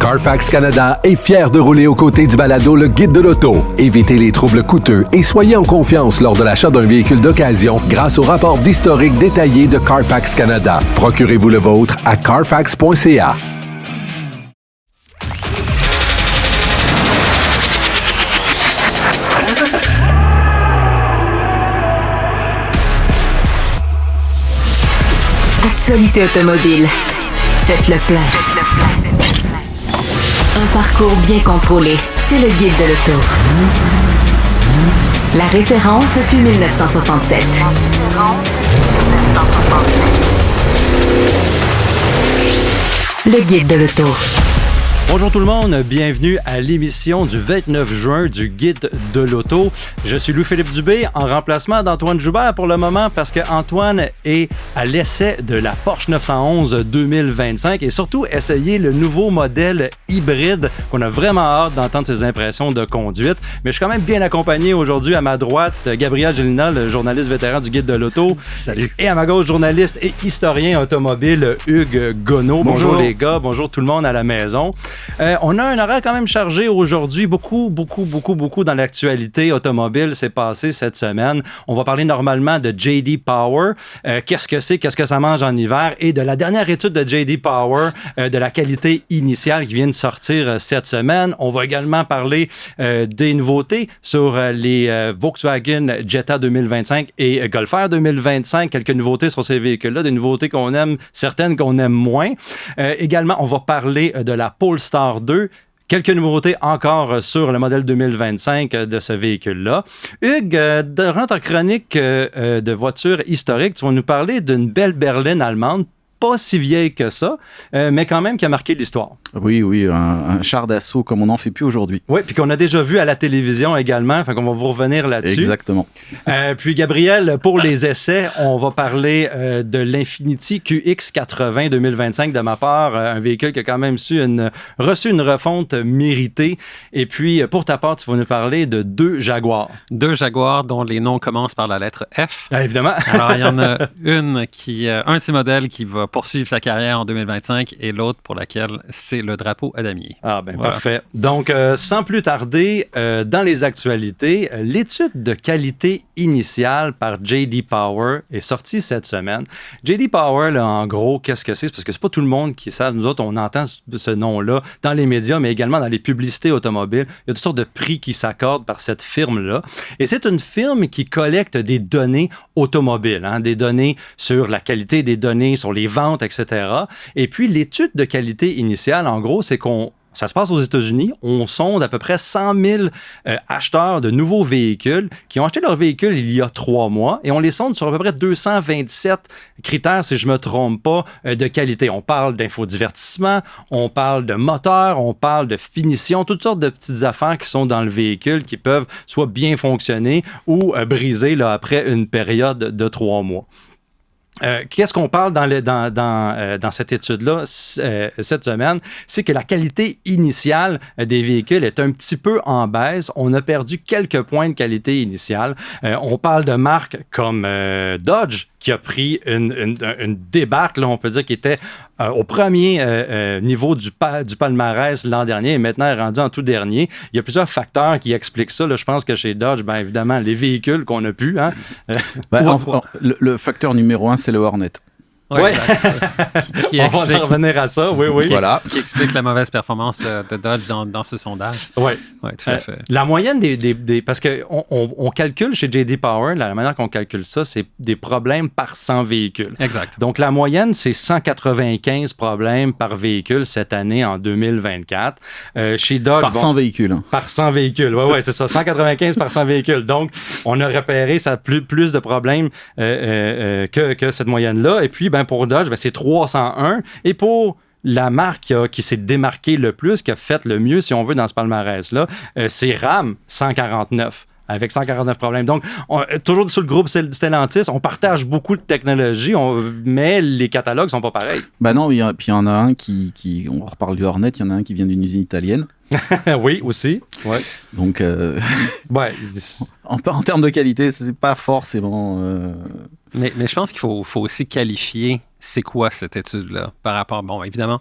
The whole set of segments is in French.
Carfax Canada est fier de rouler aux côtés du balado Le Guide de l'auto. Évitez les troubles coûteux et soyez en confiance lors de l'achat d'un véhicule d'occasion grâce au rapport d'historique détaillé de Carfax Canada. Procurez-vous le vôtre à carfax.ca. Actualité automobile. Faites le plein. Un parcours bien contrôlé. C'est le Guide de l'auto. La référence depuis 1967. Le Guide de l'auto. Bonjour tout le monde, bienvenue à l'émission du 29 juin du Guide de l'auto. Je suis Louis-Philippe Dubé en remplacement d'Antoine Joubert pour le moment parce qu'Antoine est à l'essai de la Porsche 911 2025 et surtout essayer le nouveau modèle hybride qu'on a vraiment hâte d'entendre ses impressions de conduite. Mais je suis quand même bien accompagné aujourd'hui à ma droite, Gabriel Gélina, le journaliste vétéran du Guide de l'auto. Salut. Et à ma gauche, journaliste et historien automobile, Hugues Gonneau. Bonjour les gars, bonjour tout le monde à la maison. On a un horaire quand même chargé aujourd'hui. Beaucoup dans l'actualité automobile s'est passé cette semaine. On va parler normalement de J.D. Power. Qu'est-ce que c'est? Qu'est-ce que ça mange en hiver? Et de la dernière étude de J.D. Power, de la qualité initiale qui vient de sortir cette semaine. On va également parler des nouveautés sur les Volkswagen Jetta 2025 et Golf R 2025. Quelques nouveautés sur ces véhicules-là. Des nouveautés qu'on aime, certaines qu'on aime moins. Également, on va parler de la Polestar 2. Quelques nouveautés encore sur le modèle 2025 de ce véhicule-là. Hugues, durant ta chronique de voitures historiques, tu vas nous parler d'une belle berline allemande, pas si vieille que ça, mais quand même qui a marqué l'histoire. Oui, un char d'assaut comme on n'en fait plus aujourd'hui. Oui, puis qu'on a déjà vu à la télévision également, fait qu'on va vous revenir là-dessus. Exactement. Puis Gabriel, pour les essais, on va parler de l'Infiniti QX80 2025 de ma part, un véhicule qui a quand même reçu une refonte méritée. Et puis, pour ta part, tu vas nous parler de deux Jaguars. Deux Jaguars dont les noms commencent par la lettre F. Évidemment. Alors, il y en a un de ces modèles qui va poursuivre sa carrière en 2025 et l'autre pour laquelle c'est le drapeau à damier. Ah ben voilà. Parfait. Donc, sans plus tarder, dans les actualités, l'étude de qualité initiale par J.D. Power est sortie cette semaine. J.D. Power, là, en gros, qu'est-ce que c'est? Parce que c'est pas tout le monde qui sait. Nous autres, on entend ce nom-là dans les médias, mais également dans les publicités automobiles. Il y a toutes sortes de prix qui s'accordent par cette firme-là. Et c'est une firme qui collecte des données automobiles, des données sur la qualité des données, sur les ventes, etc. Et puis, l'étude de qualité initiale, en gros, c'est ça se passe aux États-Unis. On sonde à peu près 100 000 acheteurs de nouveaux véhicules qui ont acheté leur véhicule il y a 3 mois et on les sonde sur à peu près 227 critères, si je ne me trompe pas, de qualité. On parle d'infodivertissement, on parle de moteur, on parle de finition, toutes sortes de petites affaires qui sont dans le véhicule qui peuvent soit bien fonctionner ou briser là, après une période de 3 mois. Qu'est-ce qu'on parle dans cette étude-là cette semaine? C'est que la qualité initiale des véhicules est un petit peu en baisse. On a perdu quelques points de qualité initiale. On parle de marques comme Dodge qui a pris une débarque, là, on peut dire, qui était au premier niveau du palmarès l'an dernier et maintenant est rendu en tout dernier. Il y a plusieurs facteurs qui expliquent ça. Là, je pense que chez Dodge, bien évidemment, les véhicules qu'on a pu. Le facteur numéro 1, c'est le Hornet. Oui, on va revenir à ça, oui. Voilà. Qui explique la mauvaise performance de Dodge dans ce sondage. Oui, tout à fait. La moyenne parce qu'on calcule chez J.D. Power, la manière qu'on calcule ça, c'est des problèmes par 100 véhicules. Exact. Donc, la moyenne, c'est 195 problèmes par véhicule cette année en 2024. Chez Dodge... Par 100 véhicules. Par 100 véhicules, oui, c'est ça. 195 par 100 véhicules. Donc, on a repéré ça plus de problèmes que cette moyenne-là. Et puis, pour Dodge, c'est 301. Et pour la marque qui s'est démarquée le plus, qui a fait le mieux, si on veut, dans ce palmarès-là, c'est Ram, 149. Avec 149 problèmes. Donc, toujours sur le groupe Stellantis, on partage beaucoup de technologies, mais les catalogues sont pas pareils. Non, puis il y en a un on reparle du Hornet, il y en a un qui vient d'une usine italienne. Oui, aussi. Ouais. Donc, en termes de qualité, c'est pas forcément... Mais je pense qu'il faut aussi qualifier c'est quoi cette étude-là par rapport... Bon, évidemment,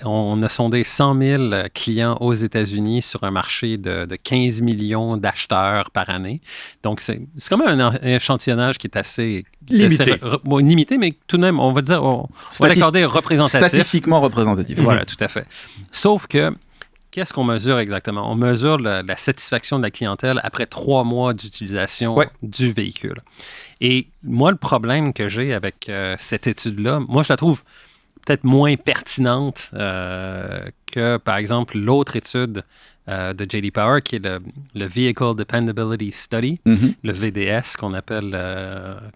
on a sondé 100 000 clients aux États-Unis sur un marché de 15 millions d'acheteurs par année. Donc, c'est quand même un échantillonnage qui est assez limité. Limité, mais tout de même, on va dire, on va l'accorder représentatif. Statistiquement représentatif. Voilà, tout à fait. Sauf que, qu'est-ce qu'on mesure exactement? On mesure la satisfaction de la clientèle après 3 mois d'utilisation du véhicule. Et moi, le problème que j'ai avec cette étude-là, moi, je la trouve peut-être moins pertinente que, par exemple, l'autre étude de J.D. Power, qui est le Vehicle Dependability Study, le VDS qu'on appelle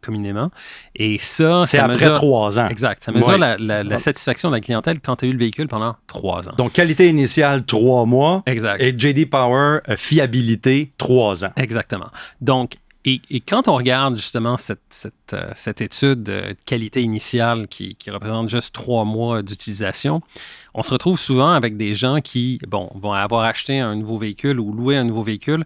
communément. Et ça après mesure, 3 ans. Exact. Ça mesure la satisfaction de la clientèle quand tu as eu le véhicule pendant 3 ans. Donc, qualité initiale, 3 mois. Exact. Et J.D. Power, fiabilité, 3 ans. Exactement. Donc, et quand on regarde justement cette étude de qualité initiale qui représente juste 3 mois d'utilisation, on se retrouve souvent avec des gens qui, vont avoir acheté un nouveau véhicule ou loué un nouveau véhicule.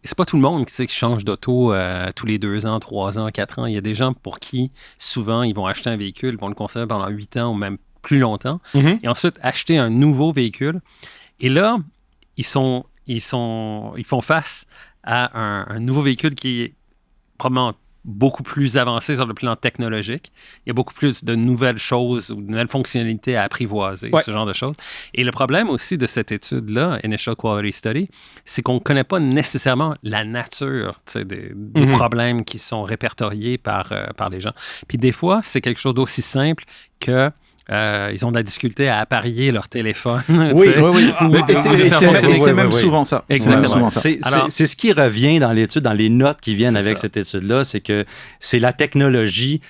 Et c'est pas tout le monde qui change d'auto tous les 2 ans, 3 ans, 4 ans. Il y a des gens pour qui, souvent, ils vont acheter un véhicule, vont le conserver pendant 8 ans ou même plus longtemps, et ensuite acheter un nouveau véhicule. Et là, ils font face à un nouveau véhicule qui est probablement beaucoup plus avancé sur le plan technologique. Il y a beaucoup plus de nouvelles choses ou de nouvelles fonctionnalités à apprivoiser, ce genre de choses. Et le problème aussi de cette étude-là, Initial Quality Study, c'est qu'on ne connaît pas nécessairement la nature des problèmes qui sont répertoriés par les gens. Puis des fois, c'est quelque chose d'aussi simple que ils ont de la difficulté à apparier leur téléphone. Oui. C'est même souvent ça. Exactement. C'est ce qui revient dans l'étude, dans les notes qui viennent avec cette étude-là, c'est que c'est la technologie.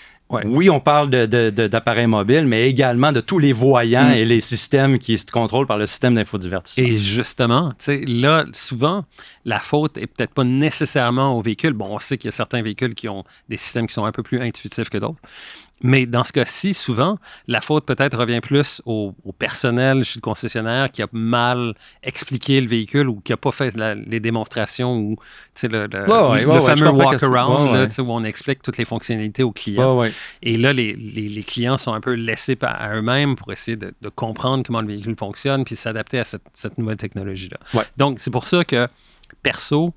Oui, on parle d'appareils mobiles, mais également de tous les voyants et les systèmes qui se contrôlent par le système d'infodivertissement. Et justement, là, souvent, la faute est peut-être pas nécessairement au véhicule. Bon, on sait qu'il y a certains véhicules qui ont des systèmes qui sont un peu plus intuitifs que d'autres. Mais dans ce cas-ci, souvent, la faute peut-être revient plus au personnel chez le concessionnaire qui a mal expliqué le véhicule ou qui n'a pas fait les démonstrations ou le fameux walk-around où on explique toutes les fonctionnalités aux clients. Et là, les clients sont un peu laissés à eux-mêmes pour essayer de comprendre comment le véhicule fonctionne puis s'adapter à cette nouvelle technologie-là. Donc, c'est pour ça que, perso,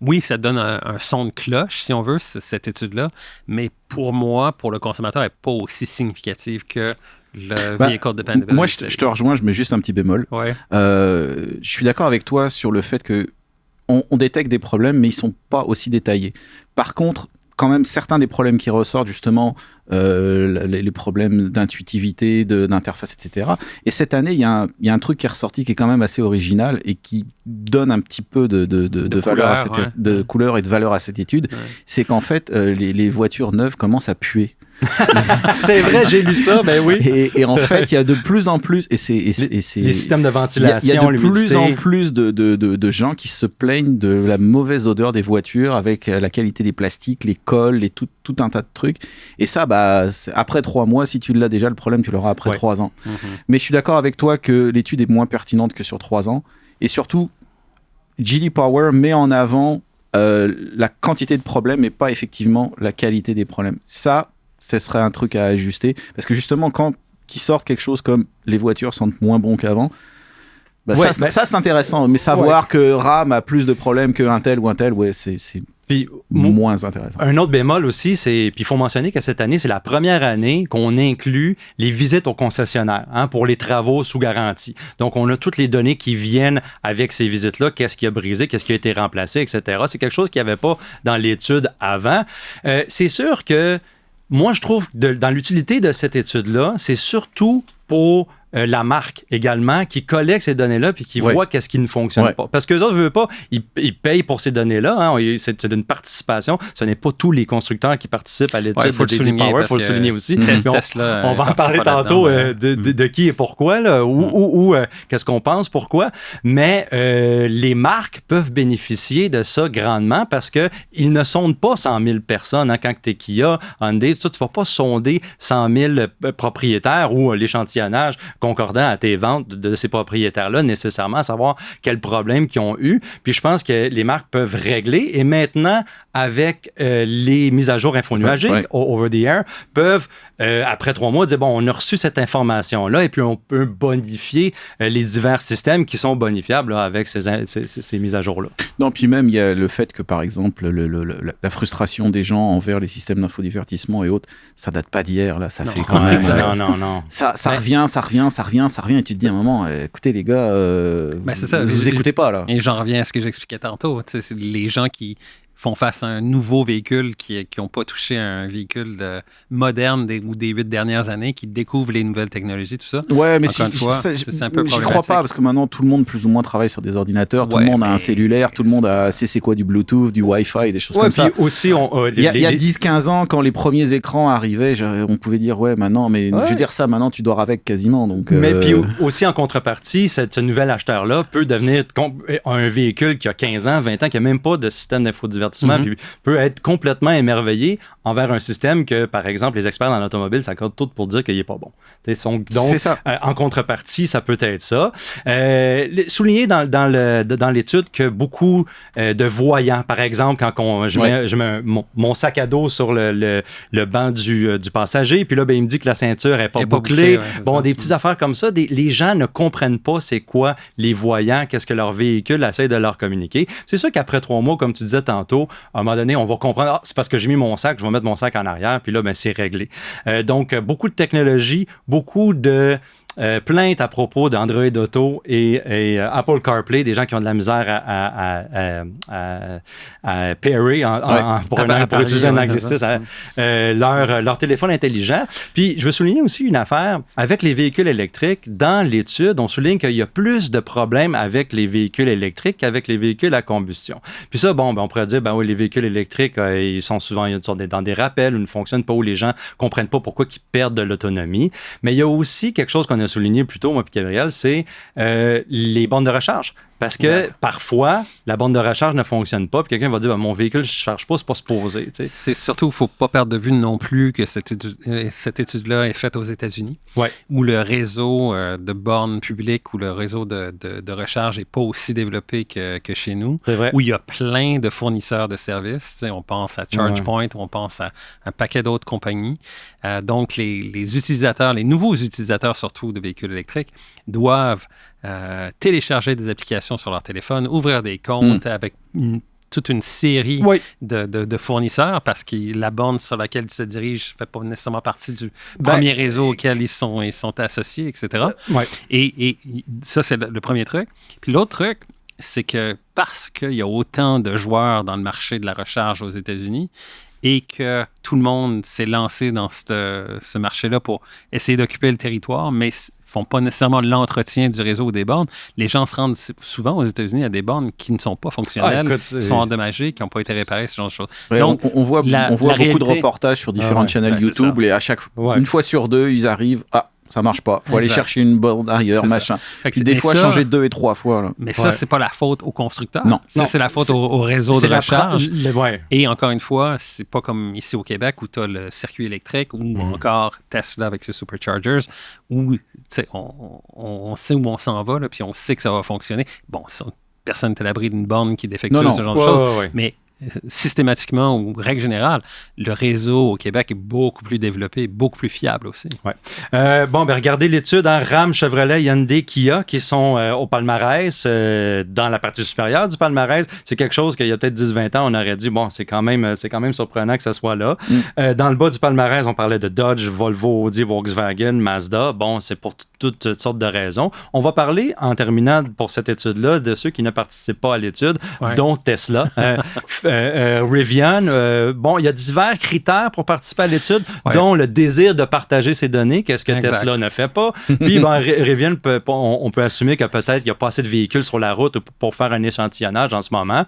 oui, ça donne un son de cloche, si on veut, cette étude-là, mais pour moi, pour le consommateur, elle n'est pas aussi significative que le Vehicle Dependability. Moi, je te rejoins, je mets juste un petit bémol. Je suis d'accord avec toi sur le fait qu'on détecte des problèmes, mais ils ne sont pas aussi détaillés. Par contre, quand même, certains des problèmes qui ressortent, justement, les problèmes d'intuitivité, d'interface, etc. Et cette année, il y a un truc qui est ressorti qui est quand même assez original et qui donne un petit peu de valeur de couleur et de valeur à cette étude. C'est qu'en fait, les voitures neuves commencent à puer. C'est vrai, j'ai lu ça, ben oui. Et en fait, il y a de plus en plus, les systèmes de ventilation, il y a de plus en plus de gens qui se plaignent de la mauvaise odeur des voitures avec la qualité des plastiques, les cols, et tout un tas de trucs. Et ça, après 3 mois, si tu l'as déjà, le problème, tu l'auras après 3 ans. Mais je suis d'accord avec toi que l'étude est moins pertinente que sur 3 ans. Et surtout, J.D. Power met en avant la quantité de problèmes et pas effectivement la qualité des problèmes. Ça, ce serait un truc à ajuster. Parce que justement, quand ils sortent quelque chose comme les voitures sentent moins bon qu'avant, ça c'est intéressant. Mais savoir que RAM a plus de problèmes qu'un tel ou un tel, c'est moins intéressant. Un autre bémol aussi, puis il faut mentionner que cette année, c'est la première année qu'on inclut les visites au concessionnaire pour les travaux sous garantie. Donc, on a toutes les données qui viennent avec ces visites-là, qu'est-ce qui a brisé, qu'est-ce qui a été remplacé, etc. C'est quelque chose qu'il n'y avait pas dans l'étude avant. C'est sûr que moi, je trouve que dans l'utilité de cette étude-là, c'est surtout pour la marque également qui collecte ces données-là puis qui voit qu'est-ce qui ne fonctionne pas. Parce qu'eux autres ne veulent pas, ils payent pour ces données-là. C'est d'une participation. Ce n'est pas tous les constructeurs qui participent à l'étude de J.D. Power. Il faut le souligner aussi. On va en parler tantôt de qui et pourquoi, là, ou qu'est-ce qu'on pense, pourquoi. Mais les marques peuvent bénéficier de ça grandement parce qu'ils ne sondent pas 100 000 personnes. Quand tu es Kia, Hyundai, tu ne vas pas sonder 100 000 propriétaires ou l'échantillonnage concordant à tes ventes de ces propriétaires-là, nécessairement, à savoir quels problèmes qu'ils ont eu. Puis je pense que les marques peuvent régler. Et maintenant, avec les mises à jour infonuagiques, over the air, peuvent, après 3 mois, dire, bon, on a reçu cette information-là et puis on peut bonifier les divers systèmes qui sont bonifiables là, avec ces mises à jour-là. Non, puis même, il y a le fait que, par exemple, la frustration des gens envers les systèmes d'infodivertissement et autres, ça date pas d'hier, là, ça fait quand même... Non. Ça revient, et tu te dis à un moment, écoutez les gars, c'est ça, vous écoutez pas, là. Et j'en reviens à ce que j'expliquais tantôt, c'est les gens qui font face à un nouveau véhicule qui n'ont pas touché un véhicule moderne ou des 8 dernières années, qui découvrent les nouvelles technologies, tout ça. Ouais, mais c'est un peu problématique. J'y crois pas, parce que maintenant, tout le monde, plus ou moins, travaille sur des ordinateurs, tout le monde a un cellulaire, tout le monde c'est quoi, du Bluetooth, du Wi-Fi, des choses comme ça. Aussi, il y a 10-15 ans, quand les premiers écrans arrivaient, on pouvait dire, maintenant, mais je veux dire ça, maintenant, tu dors avec quasiment. Donc, mais puis aussi, en contrepartie, ce nouvel acheteur-là peut devenir un véhicule qui a 15 ans, 20 ans, qui n'a même pas de système d'infodivertissement, puis peut être complètement émerveillé envers un système que, par exemple, les experts dans l'automobile s'accordent tous pour dire qu'il n'est pas bon. Donc, c'est ça. En contrepartie, ça peut être ça. Souligner dans l'étude que beaucoup de voyants, par exemple, quand je mets mon sac à dos sur le banc du passager, puis là, il me dit que la ceinture n'est pas bouclée. Des petites affaires comme ça. Les gens ne comprennent pas c'est quoi les voyants, qu'est-ce que leur véhicule essaie de leur communiquer. C'est sûr qu'après 3 mois, comme tu disais tantôt, à un moment donné, on va comprendre, c'est parce que j'ai mis mon sac, je vais mettre mon sac en arrière, puis là, c'est réglé. Donc, beaucoup de technologie, beaucoup de plaintes à propos d'Android Auto et Apple CarPlay, des gens qui ont de la misère à pairer, pour utiliser un anglicisme, leur téléphone intelligent. Puis, je veux souligner aussi une affaire. Avec les véhicules électriques, dans l'étude, on souligne qu'il y a plus de problèmes avec les véhicules électriques qu'avec les véhicules à combustion. Puis ça, on pourrait dire, oui, les véhicules électriques, ils sont souvent dans des rappels ou ne fonctionnent pas, où les gens ne comprennent pas pourquoi ils perdent de l'autonomie. Mais il y a aussi quelque chose qu'on a souligné plus tôt, moi et Gabriel, c'est les bornes de recharge. Parce que parfois, la borne de recharge ne fonctionne pas, puis quelqu'un va dire mon véhicule ne charge pas, c'est pas supposé. T'sais. C'est surtout, il ne faut pas perdre de vue non plus que cette étude-là est faite aux États-Unis, où le réseau de bornes publiques ou le réseau de recharge n'est pas aussi développé que chez nous, où il y a plein de fournisseurs de services. On pense à ChargePoint, on pense à un paquet d'autres compagnies. Donc, les utilisateurs, les nouveaux utilisateurs surtout de véhicules électriques, doivent télécharger des applications sur leur téléphone, ouvrir des comptes avec toute une série de fournisseurs, parce que la borne sur laquelle ils se dirigent ne fait pas nécessairement partie du premier réseau auquel ils sont associés, etc. Et ça, c'est le premier truc. Puis l'autre truc, c'est que parce qu'il y a autant de joueurs dans le marché de la recharge aux États-Unis, et que tout le monde s'est lancé dans ce marché-là pour essayer d'occuper le territoire, mais ne font pas nécessairement l'entretien du réseau ou des bornes. Les gens se rendent souvent aux États-Unis à des bornes qui ne sont pas fonctionnelles, qui sont endommagées, qui n'ont pas été réparées, ce genre de choses. Donc, on voit beaucoup de reportages sur différents chaînes YouTube, et à chaque une fois sur 2, ils arrivent ça marche pas. Faut aller chercher une borne ailleurs, machin. Puis des fois, changer 2 et 3 fois. Là. Mais ça, c'est pas la faute au constructeur. Non. Ça, c'est la faute au réseau de recharge. Et encore une fois, c'est pas comme ici au Québec où tu as le circuit électrique ou encore Tesla avec ses superchargers, où on sait où on s'en va, là, puis on sait que ça va fonctionner. Bon, personne n'est à l'abri d'une borne qui défectue, ce genre de choses. Mais systématiquement ou règle générale, le réseau au Québec est beaucoup plus développé, beaucoup plus fiable aussi. Regardez l'étude RAM, Chevrolet, Hyundai, Kia qui sont au palmarès, dans la partie supérieure du palmarès. C'est quelque chose qu'il y a peut-être 10-20 ans, on aurait dit, c'est quand même surprenant que ça soit là. Dans le bas du palmarès, on parlait de Dodge, Volvo, Audi, Volkswagen, Mazda. C'est pour toutes sortes de raisons. On va parler, en terminant pour cette étude-là, de ceux qui ne participent pas à l'étude, dont Tesla. Rivian, il y a divers critères pour participer à l'étude, dont le désir de partager ses données, qu'est-ce que Tesla ne fait pas. Puis, Rivian, on peut assumer que peut-être il n'y a pas assez de véhicules sur la route pour faire un échantillonnage en ce moment.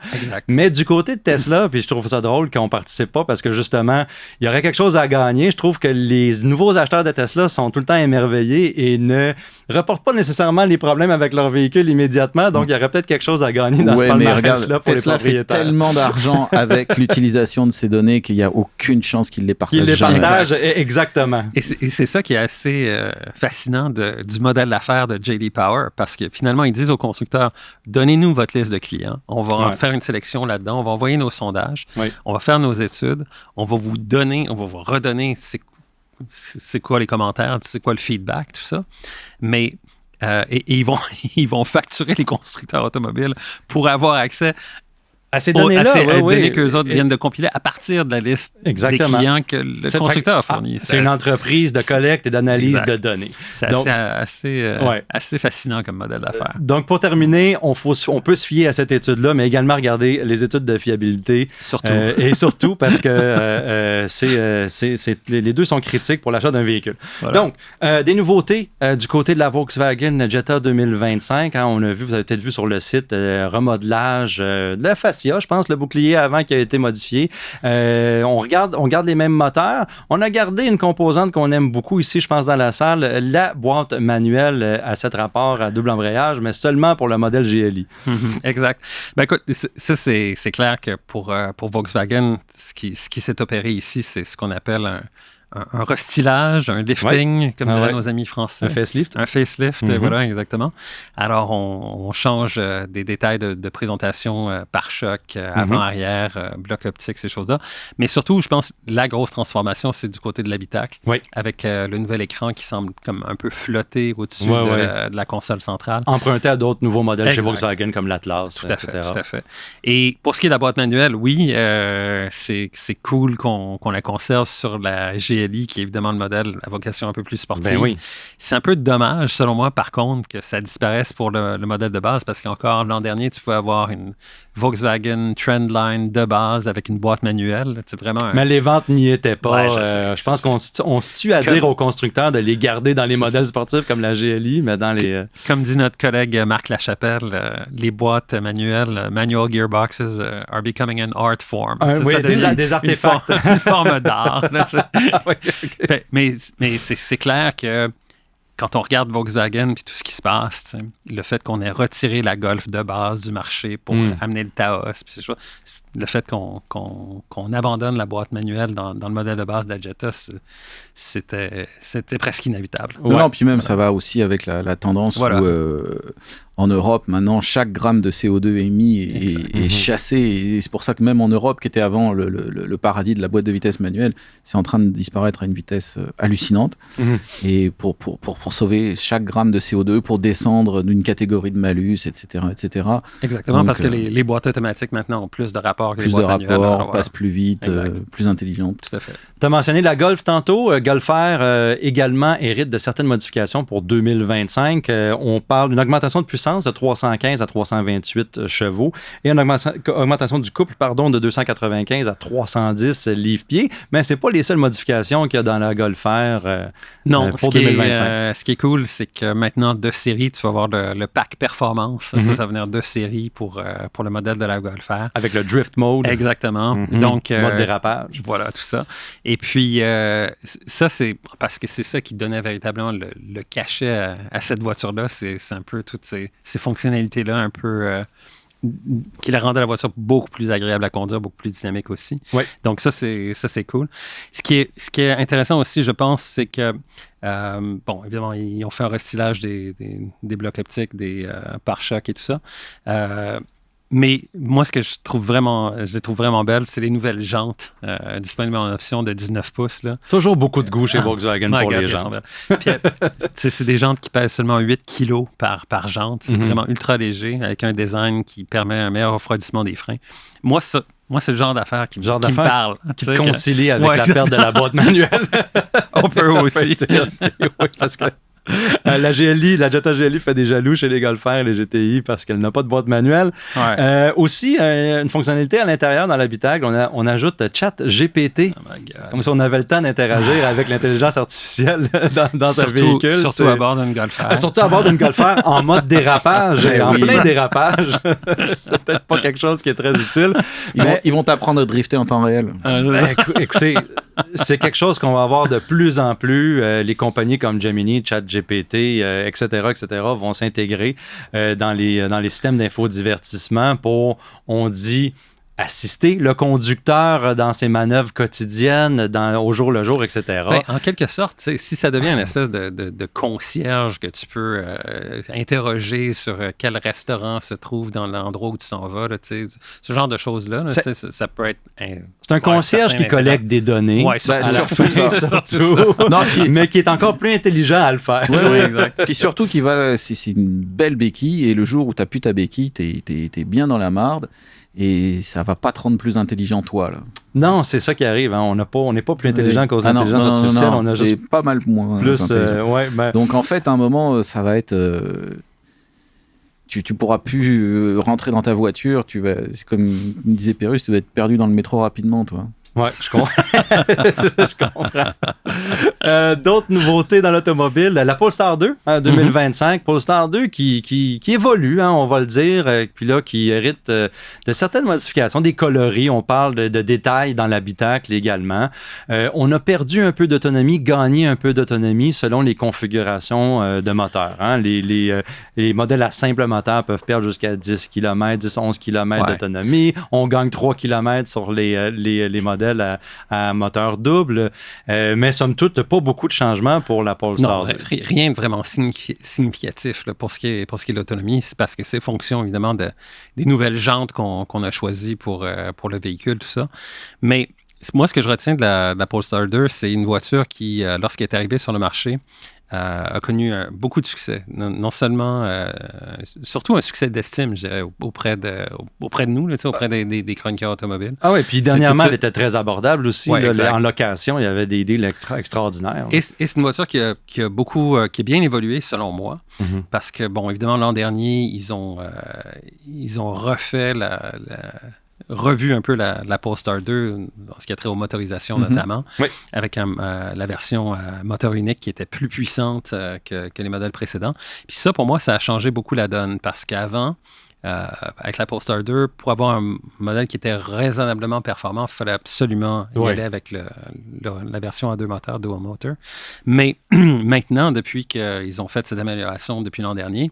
Mais du côté de Tesla, puis je trouve ça drôle qu'on ne participe pas, parce que justement, il y aurait quelque chose à gagner. Je trouve que les nouveaux acheteurs de Tesla sont tout le temps émerveillés et ne reportent pas nécessairement les problèmes avec leur véhicule immédiatement. Donc, il y aurait peut-être quelque chose à gagner dans ce palmarès-là pour Tesla les propriétaires. Fait tellement d'argent d'argent avec l'utilisation de ces données qu'il n'y a aucune chance qu'ils les partagent. Ils les jamais. partagent, exactement. Et c'est ça qui est assez fascinant du modèle d'affaires de J.D. Power, parce que finalement, ils disent aux constructeurs, donnez-nous votre liste de clients, on va en faire une sélection là-dedans, on va envoyer nos sondages, on va faire nos études, on va vous redonner c'est quoi les commentaires, c'est quoi le feedback, tout ça. Mais et ils vont facturer les constructeurs automobiles pour avoir accès à ces données-là, données qu'eux autres viennent de compiler à partir de la liste des clients que le constructeur a fourni. C'est une entreprise de collecte et d'analyse de données. C'est assez fascinant comme modèle d'affaires. Donc, pour terminer, on peut se fier à cette étude-là, mais également regarder les études de fiabilité. Surtout. Et surtout parce que les deux sont critiques pour l'achat d'un véhicule. Voilà. Donc, des nouveautés du côté de la Volkswagen Jetta 2025. Hein, on a vu, vous avez peut-être vu sur le site, remodelage de la fascia, je pense, le bouclier avant qui a été modifié. On garde les mêmes moteurs. On a gardé une composante qu'on aime beaucoup ici, je pense, dans la salle, la boîte manuelle à 7 rapports à double embrayage, mais seulement pour le modèle GLI. Exact. Ben écoute, ça, c'est clair que pour Volkswagen, ce qui s'est opéré ici, c'est ce qu'on appelle un restylage, un lifting, comme diraient nos amis français. Un facelift. Un facelift, voilà, exactement. Alors, on change des détails de présentation pare-choc, avant-arrière, bloc optique, ces choses-là. Mais surtout, je pense, la grosse transformation, c'est du côté de l'habitacle, avec le nouvel écran qui semble comme un peu flotter au-dessus de la console centrale. Emprunté à d'autres nouveaux modèles chez Volkswagen, comme l'Atlas, tout à fait. Et pour ce qui est de la boîte manuelle, oui, c'est cool qu'on la conserve sur la GLI, qui est évidemment le modèle à vocation un peu plus sportive. C'est un peu dommage, selon moi, par contre, que ça disparaisse pour le modèle de base, parce qu'encore l'an dernier, tu pouvais avoir une Volkswagen Trendline de base avec une boîte manuelle. C'est vraiment Mais les ventes n'y étaient pas. Je pense qu'on se tue à dire aux constructeurs de les garder dans les modèles sportifs comme la GLI, mais dans les... Comme dit notre collègue Marc Lachapelle, les boîtes manuelles, manual gearboxes, are becoming an art form. Des artefacts. Une forme d'art. Mais c'est clair que quand on regarde Volkswagen et tout ce qui se passe, le fait qu'on ait retiré la Golf de base du marché pour amener le Taos, le fait qu'on abandonne la boîte manuelle dans le modèle de base de la Jetta, c'était presque inévitable. Non, puis même ça va aussi avec la tendance où en Europe, maintenant, chaque gramme de CO2 émis est chassé. Et c'est pour ça que même en Europe, qui était avant le paradis de la boîte de vitesse manuelle, c'est en train de disparaître à une vitesse hallucinante. Et pour sauver chaque gramme de CO2, pour descendre d'une catégorie de malus, etc. Exactement, donc, parce que les boîtes automatiques maintenant ont plus de rapports que les boîtes manuelles. Plus de rapports, passent plus vite, plus intelligentes. Tout à fait. Tu as mentionné la Golf tantôt. Golf R également hérite de certaines modifications pour 2025. On parle d'une augmentation de puissance de 315 à 328 chevaux et une augmentation du couple de 295 à 310 livres-pieds. Mais ce n'est pas les seules modifications qu'il y a dans la Golf R pour 2025. Ce qui est cool, c'est que maintenant, de série, tu vas avoir le pack performance. Ça va venir de série pour le modèle de la Golf R. Avec le drift mode. Exactement. Donc, mode dérapage. Voilà, tout ça. Et puis, ça, c'est parce que c'est ça qui donnait véritablement le cachet à cette voiture-là. C'est un peu toutes ces fonctionnalités-là un peu qui la rendaient la voiture beaucoup plus agréable à conduire, beaucoup plus dynamique aussi. Donc ça, c'est cool. Ce qui est intéressant aussi, je pense, c'est que évidemment, ils ont fait un restylage des blocs optiques, des pare-chocs et tout ça. Mais moi, ce que je trouve vraiment belle, c'est les nouvelles jantes disponibles en option de 19 pouces. Là. Toujours beaucoup de goût chez Volkswagen pour les jantes. Puis, c'est des jantes qui pèsent seulement 8 kilos par jante. C'est vraiment ultra léger, avec un design qui permet un meilleur refroidissement des freins. Moi, c'est le genre d'affaire qui me parle. Qui te concilie avec la perte de la boîte manuelle. On peut aussi. Oui, parce que la Jetta GLI fait des jaloux chez les Golf R et les GTI parce qu'elle n'a pas de boîte manuelle. Aussi, une fonctionnalité à l'intérieur dans l'habitacle, on ajoute ChatGPT. Comme si on avait le temps d'interagir avec l'intelligence artificielle dans un véhicule. Surtout à bord d'une Golf R. Surtout à bord d'une Golf R en mode dérapage et en plein dérapage. C'est peut-être pas quelque chose qui est très utile. Ils vont t'apprendre à drifter en temps réel. Écoutez, c'est quelque chose qu'on va avoir de plus en plus. Les compagnies comme Gemini, ChatGPT, etc., vont s'intégrer dans les systèmes d'infodivertissement pour, on dit, assister le conducteur dans ses manœuvres quotidiennes, au jour le jour, etc. Ben, en quelque sorte, si ça devient une espèce de concierge que tu peux interroger sur quel restaurant se trouve dans l'endroit où tu s'en vas, là, ce genre de choses-là, là, ça peut être... C'est un concierge qui collecte des données. Oui, surtout non, mais qui est encore plus intelligent à le faire. Oui, exact. Puis surtout, c'est une belle béquille, et le jour où tu n'as plus ta béquille, t'es bien dans la marde. Et ça va pas te rendre plus intelligent, toi, là. Non, c'est ça qui arrive. Hein. On n'est pas plus intelligent qu'aux intelligences artificielles. Non, on a juste pas mal moins plus. Donc, en fait, à un moment, ça va être... Tu pourras plus rentrer dans ta voiture. C'est comme disait Pérus, tu vas être perdu dans le métro rapidement, toi. Oui, je comprends. Je comprends. D'autres nouveautés dans l'automobile, la Polestar 2 en 2025. Polestar 2 qui évolue, hein, on va le dire, puis là, qui hérite de certaines modifications, des coloris. On parle de détails dans l'habitacle également. On a perdu un peu d'autonomie, gagné un peu d'autonomie selon les configurations de moteur. Hein. Les modèles à simple moteur peuvent perdre jusqu'à 10 km, 10-11 km d'autonomie. On gagne 3 km sur les modèles à moteur double, mais somme toute, pas beaucoup de changements pour la Polestar. Non, rien de vraiment significatif là, pour ce qui est de l'autonomie. C'est parce que c'est fonction, évidemment, des nouvelles jantes qu'on a choisies pour le véhicule, tout ça. Mais moi, ce que je retiens de la Polestar 2, c'est une voiture qui, lorsqu'elle est arrivée sur le marché, a connu beaucoup de succès. Non seulement, surtout un succès d'estime, je dirais, auprès de nous, là, auprès des chroniqueurs automobiles. Ah oui, puis dernièrement, elle était très abordable aussi. Ouais, là, en location, il y avait des deals extraordinaires. Et c'est une voiture qui a bien évolué, selon moi, parce que, bon, évidemment, l'an dernier, ils ont refait revu un peu la Polestar 2, en ce qui a trait aux motorisations notamment, avec la version moteur unique qui était plus puissante que les modèles précédents. Puis ça, pour moi, ça a changé beaucoup la donne, parce qu'avant, avec la Polestar 2, pour avoir un modèle qui était raisonnablement performant, il fallait absolument y aller avec la version à 2 moteurs, dual motor. Mais maintenant, depuis qu'ils ont fait cette amélioration depuis l'an dernier,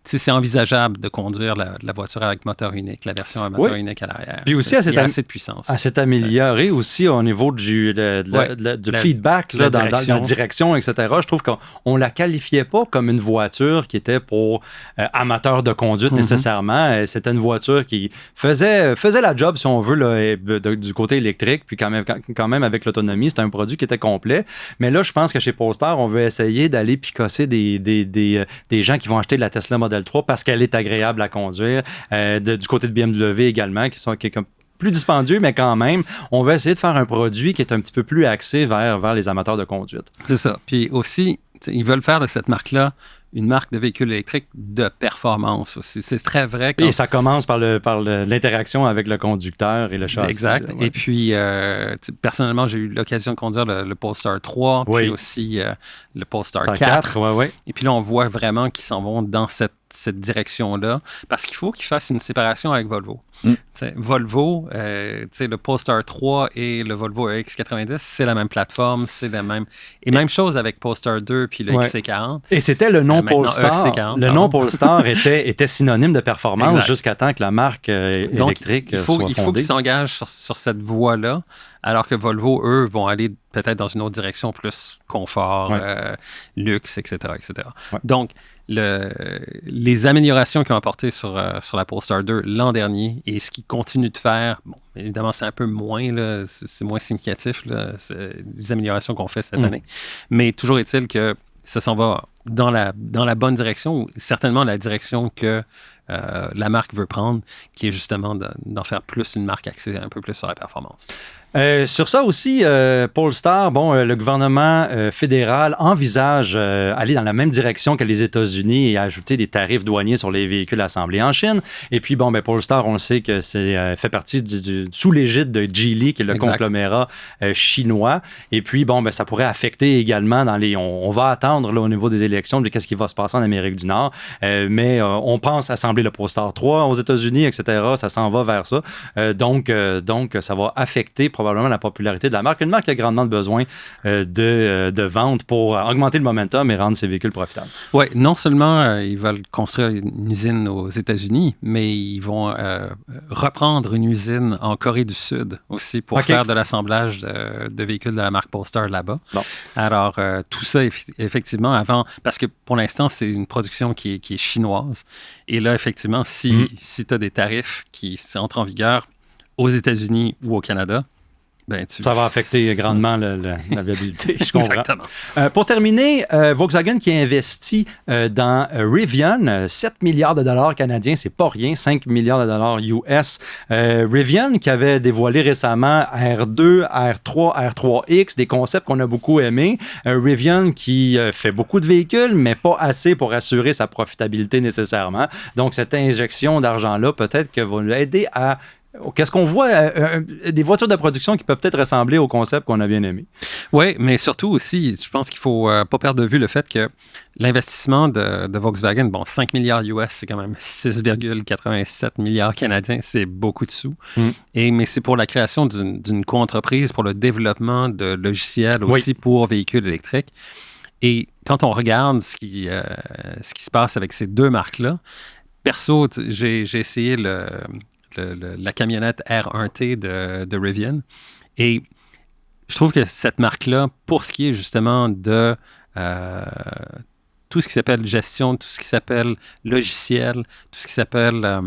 c'est envisageable de conduire la voiture avec moteur unique, la version à moteur unique à l'arrière. Puis aussi, il y a assez de puissance. Elle s'est améliorée aussi au niveau du feedback, là, dans la direction, etc. Je trouve qu'on ne la qualifiait pas comme une voiture qui était pour amateur de conduite nécessairement. C'était une voiture qui faisait la job, si on veut, là, du côté électrique, puis quand même avec l'autonomie. C'était un produit qui était complet. Mais là, je pense que chez Polestar, on veut essayer d'aller picosser des gens qui vont acheter de la Tesla Model 3 parce qu'elle est agréable à conduire. Du côté de BMW également, qui est comme plus dispendieux, mais quand même, on va essayer de faire un produit qui est un petit peu plus axé vers les amateurs de conduite. C'est ça. Puis aussi, ils veulent faire de cette marque-là une marque de véhicule électrique de performance aussi. C'est très vrai. Et ça commence par l'interaction avec le conducteur et le châssis. Exact. Là, ouais. Et puis, personnellement, j'ai eu l'occasion de conduire le Polestar 3, puis aussi le Polestar 4. Et puis là, on voit vraiment qu'ils s'en vont dans cette direction-là, parce qu'il faut qu'ils fassent une séparation avec Volvo. Volvo, le Polestar 3 et le Volvo EX90, c'est la même plateforme, c'est la même... Et même chose avec Polestar 2 puis le XC40. Et c'était le nom Polestar. Le nom Polestar était synonyme de performance jusqu'à temps que la marque électrique soit fondée. Il faut qu'ils s'engagent sur cette voie-là, alors que Volvo, eux, vont aller peut-être dans une autre direction, plus confort, luxe, etc. etc. Ouais. Donc, les améliorations qu'ils ont apportées sur la Polestar 2 l'an dernier et ce qu'ils continuent de faire, bon, évidemment, c'est un peu moins, là, c'est moins significatif, là, les améliorations qu'on fait cette année. Mais toujours est-il que ça s'en va dans la bonne direction, ou certainement la direction que la marque veut prendre, qui est justement d'en faire plus une marque axée un peu plus sur la performance. Sur ça aussi, Polestar, le gouvernement fédéral envisage aller dans la même direction que les États-Unis et ajouter des tarifs douaniers sur les véhicules assemblés en Chine. Et puis, Polestar, on le sait que c'est fait partie sous l'égide de Geely, qui est le conglomérat chinois. Et puis, ça pourrait affecter également on va attendre là, au niveau des élections de qu'est-ce qui va se passer en Amérique du Nord. Mais on pense assembler et le Polestar 3 aux États-Unis, etc. Ça s'en va vers ça. Donc, ça va affecter probablement la popularité de la marque. Une marque qui a grandement besoin de ventes pour augmenter le momentum et rendre ses véhicules profitables. Oui, non seulement ils veulent construire une usine aux États-Unis, mais ils vont reprendre une usine en Corée du Sud aussi pour faire de l'assemblage de véhicules de la marque Polestar là-bas. Bon. Alors, tout ça, effectivement, avant, parce que pour l'instant, c'est une production qui est chinoise. Et là, effectivement, si tu as des tarifs qui entrent en vigueur aux États-Unis ou au Canada, ça va affecter grandement la viabilité, je comprends. Exactement. Pour terminer, Volkswagen qui a investi dans Rivian, 7 milliards de dollars canadiens, c'est pas rien, 5 milliards de dollars US. Rivian qui avait dévoilé récemment R2, R3, R3X, des concepts qu'on a beaucoup aimés. Rivian qui fait beaucoup de véhicules, mais pas assez pour assurer sa profitabilité nécessairement. Donc, cette injection d'argent-là, peut-être que va l'aider à... Qu'est-ce qu'on voit? Des voitures de production qui peuvent peut-être ressembler au concept qu'on a bien aimé. Oui, mais surtout aussi, je pense qu'il ne faut pas perdre de vue le fait que l'investissement de Volkswagen, 5 milliards US, c'est quand même 6,87 milliards canadiens, c'est beaucoup de sous. Mais c'est pour la création d'une co-entreprise, pour le développement de logiciels aussi pour véhicules électriques. Et quand on regarde ce qui se passe avec ces deux marques-là, perso, j'ai essayé la camionnette R1T de Rivian. Et je trouve que cette marque-là, pour ce qui est justement de tout ce qui s'appelle gestion, tout ce qui s'appelle logiciel, tout ce qui s'appelle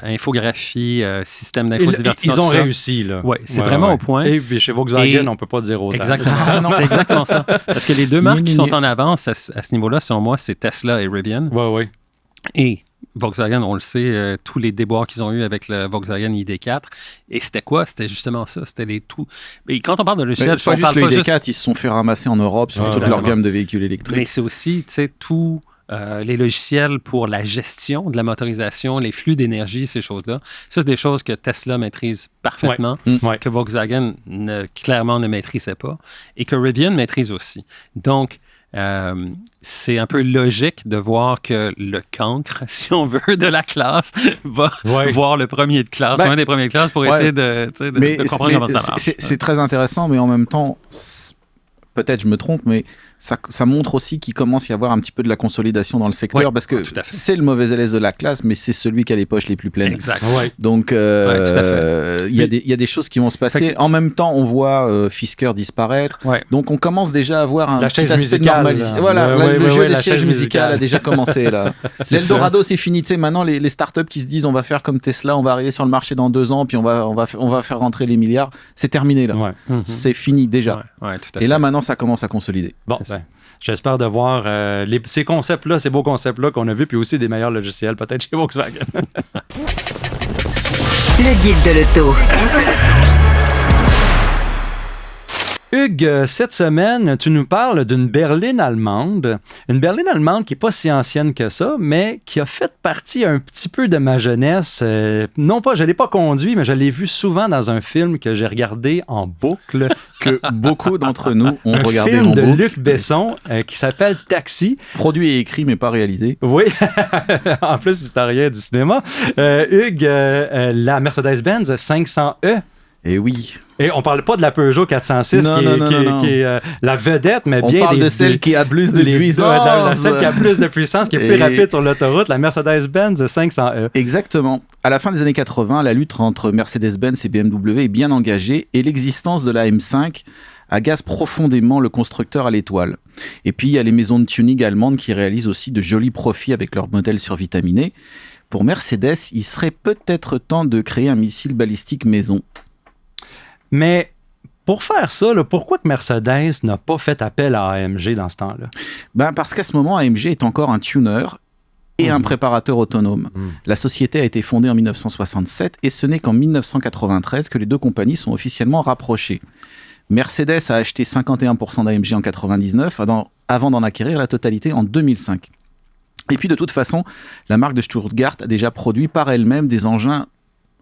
infographie, système d'infodivertissement. Ils ont réussi, là. Oui, c'est vraiment au point. Et chez Volkswagen, on ne peut pas dire autant. Exactement. C'est exactement ça. Parce que les deux marques qui sont en avance à ce niveau-là, selon moi, c'est Tesla et Rivian. Oui. Et Volkswagen, on le sait, tous les déboires qu'ils ont eu avec le Volkswagen ID4. Et c'était quoi? C'était justement ça. C'était les tout. Et quand on parle de logiciel, on parle pas juste le ID4, ils se sont fait ramasser en Europe sur toute leur gamme de véhicules électriques. Mais c'est aussi, tu sais, tous les logiciels pour la gestion de la motorisation, les flux d'énergie, ces choses-là. Ça, c'est des choses que Tesla maîtrise parfaitement, que Volkswagen clairement ne maîtrisait pas et que Rivian maîtrise aussi. Donc, c'est un peu logique de voir que le cancre, si on veut, de la classe va voir le premier de classe, un des premiers de classe pour essayer de comprendre comment ça marche. C'est très intéressant, mais en même temps, peut-être je me trompe, mais ça montre aussi qu'il commence à y avoir un petit peu de la consolidation dans le secteur, parce que c'est le mauvais élève de la classe, mais c'est celui qui a les poches les plus pleines. Exact. Donc, il y a des choses qui vont se passer. En même temps, on voit Fisker disparaître. Donc, on commence déjà à avoir un petit aspect de normalisation. Voilà, le jeu des sièges musicaux a déjà commencé. Là. L'Eldorado, c'est fini. Tu sais, maintenant, les startups qui se disent on va faire comme Tesla, on va arriver sur le marché dans 2 ans, puis on va faire rentrer les milliards. C'est terminé, là. C'est fini déjà. Et là, maintenant, ça commence à consolider. Bon, j'espère de voir ces concepts-là, ces beaux concepts-là qu'on a vus, puis aussi des meilleurs logiciels, peut-être chez Volkswagen. Le guide de l'auto. Hugues, cette semaine, tu nous parles d'une berline allemande. Une berline allemande qui n'est pas si ancienne que ça, mais qui a fait partie un petit peu de ma jeunesse. Non pas, je ne l'ai pas conduit, mais je l'ai vu souvent dans un film que j'ai regardé en boucle. Que beaucoup d'entre nous ont regardé en boucle. Un film de Luc Besson qui s'appelle Taxi. Produit et écrit, mais pas réalisé. Oui, en plus, historien du cinéma. Hugues, la Mercedes-Benz 500e. Eh oui. Et on parle pas de la Peugeot 406 qui est la vedette, mais bien... On parle de celle qui a plus de puissance. Celle qui a plus de puissance, qui est plus rapide sur l'autoroute, la Mercedes-Benz 500e. Exactement. À la fin des années 80, la lutte entre Mercedes-Benz et BMW est bien engagée et l'existence de la M5 agace profondément le constructeur à l'étoile. Et puis, il y a les maisons de tuning allemandes qui réalisent aussi de jolis profits avec leurs modèles survitaminés. Pour Mercedes, il serait peut-être temps de créer un missile balistique maison. Mais pour faire ça, pourquoi que Mercedes n'a pas fait appel à AMG dans ce temps-là? Parce qu'à ce moment, AMG est encore un tuner et un préparateur autonome. La société a été fondée en 1967 et ce n'est qu'en 1993 que les deux compagnies sont officiellement rapprochées. Mercedes a acheté 51% d'AMG en 1999 avant d'en acquérir la totalité en 2005. Et puis de toute façon, la marque de Stuttgart a déjà produit par elle-même des engins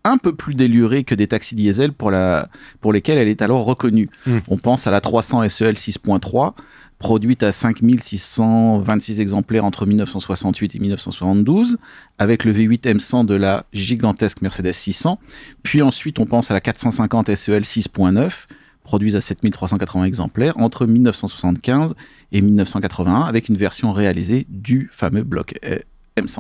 un peu plus délurée que des taxis diesel pour lesquels elle est alors reconnue. On pense à la 300 SEL 6.3, produite à 5626 exemplaires entre 1968 et 1972, avec le V8 M100 de la gigantesque Mercedes 600. Puis ensuite, on pense à la 450 SEL 6.9, produite à 7380 exemplaires entre 1975 et 1981, avec une version réalisée du fameux bloc M100.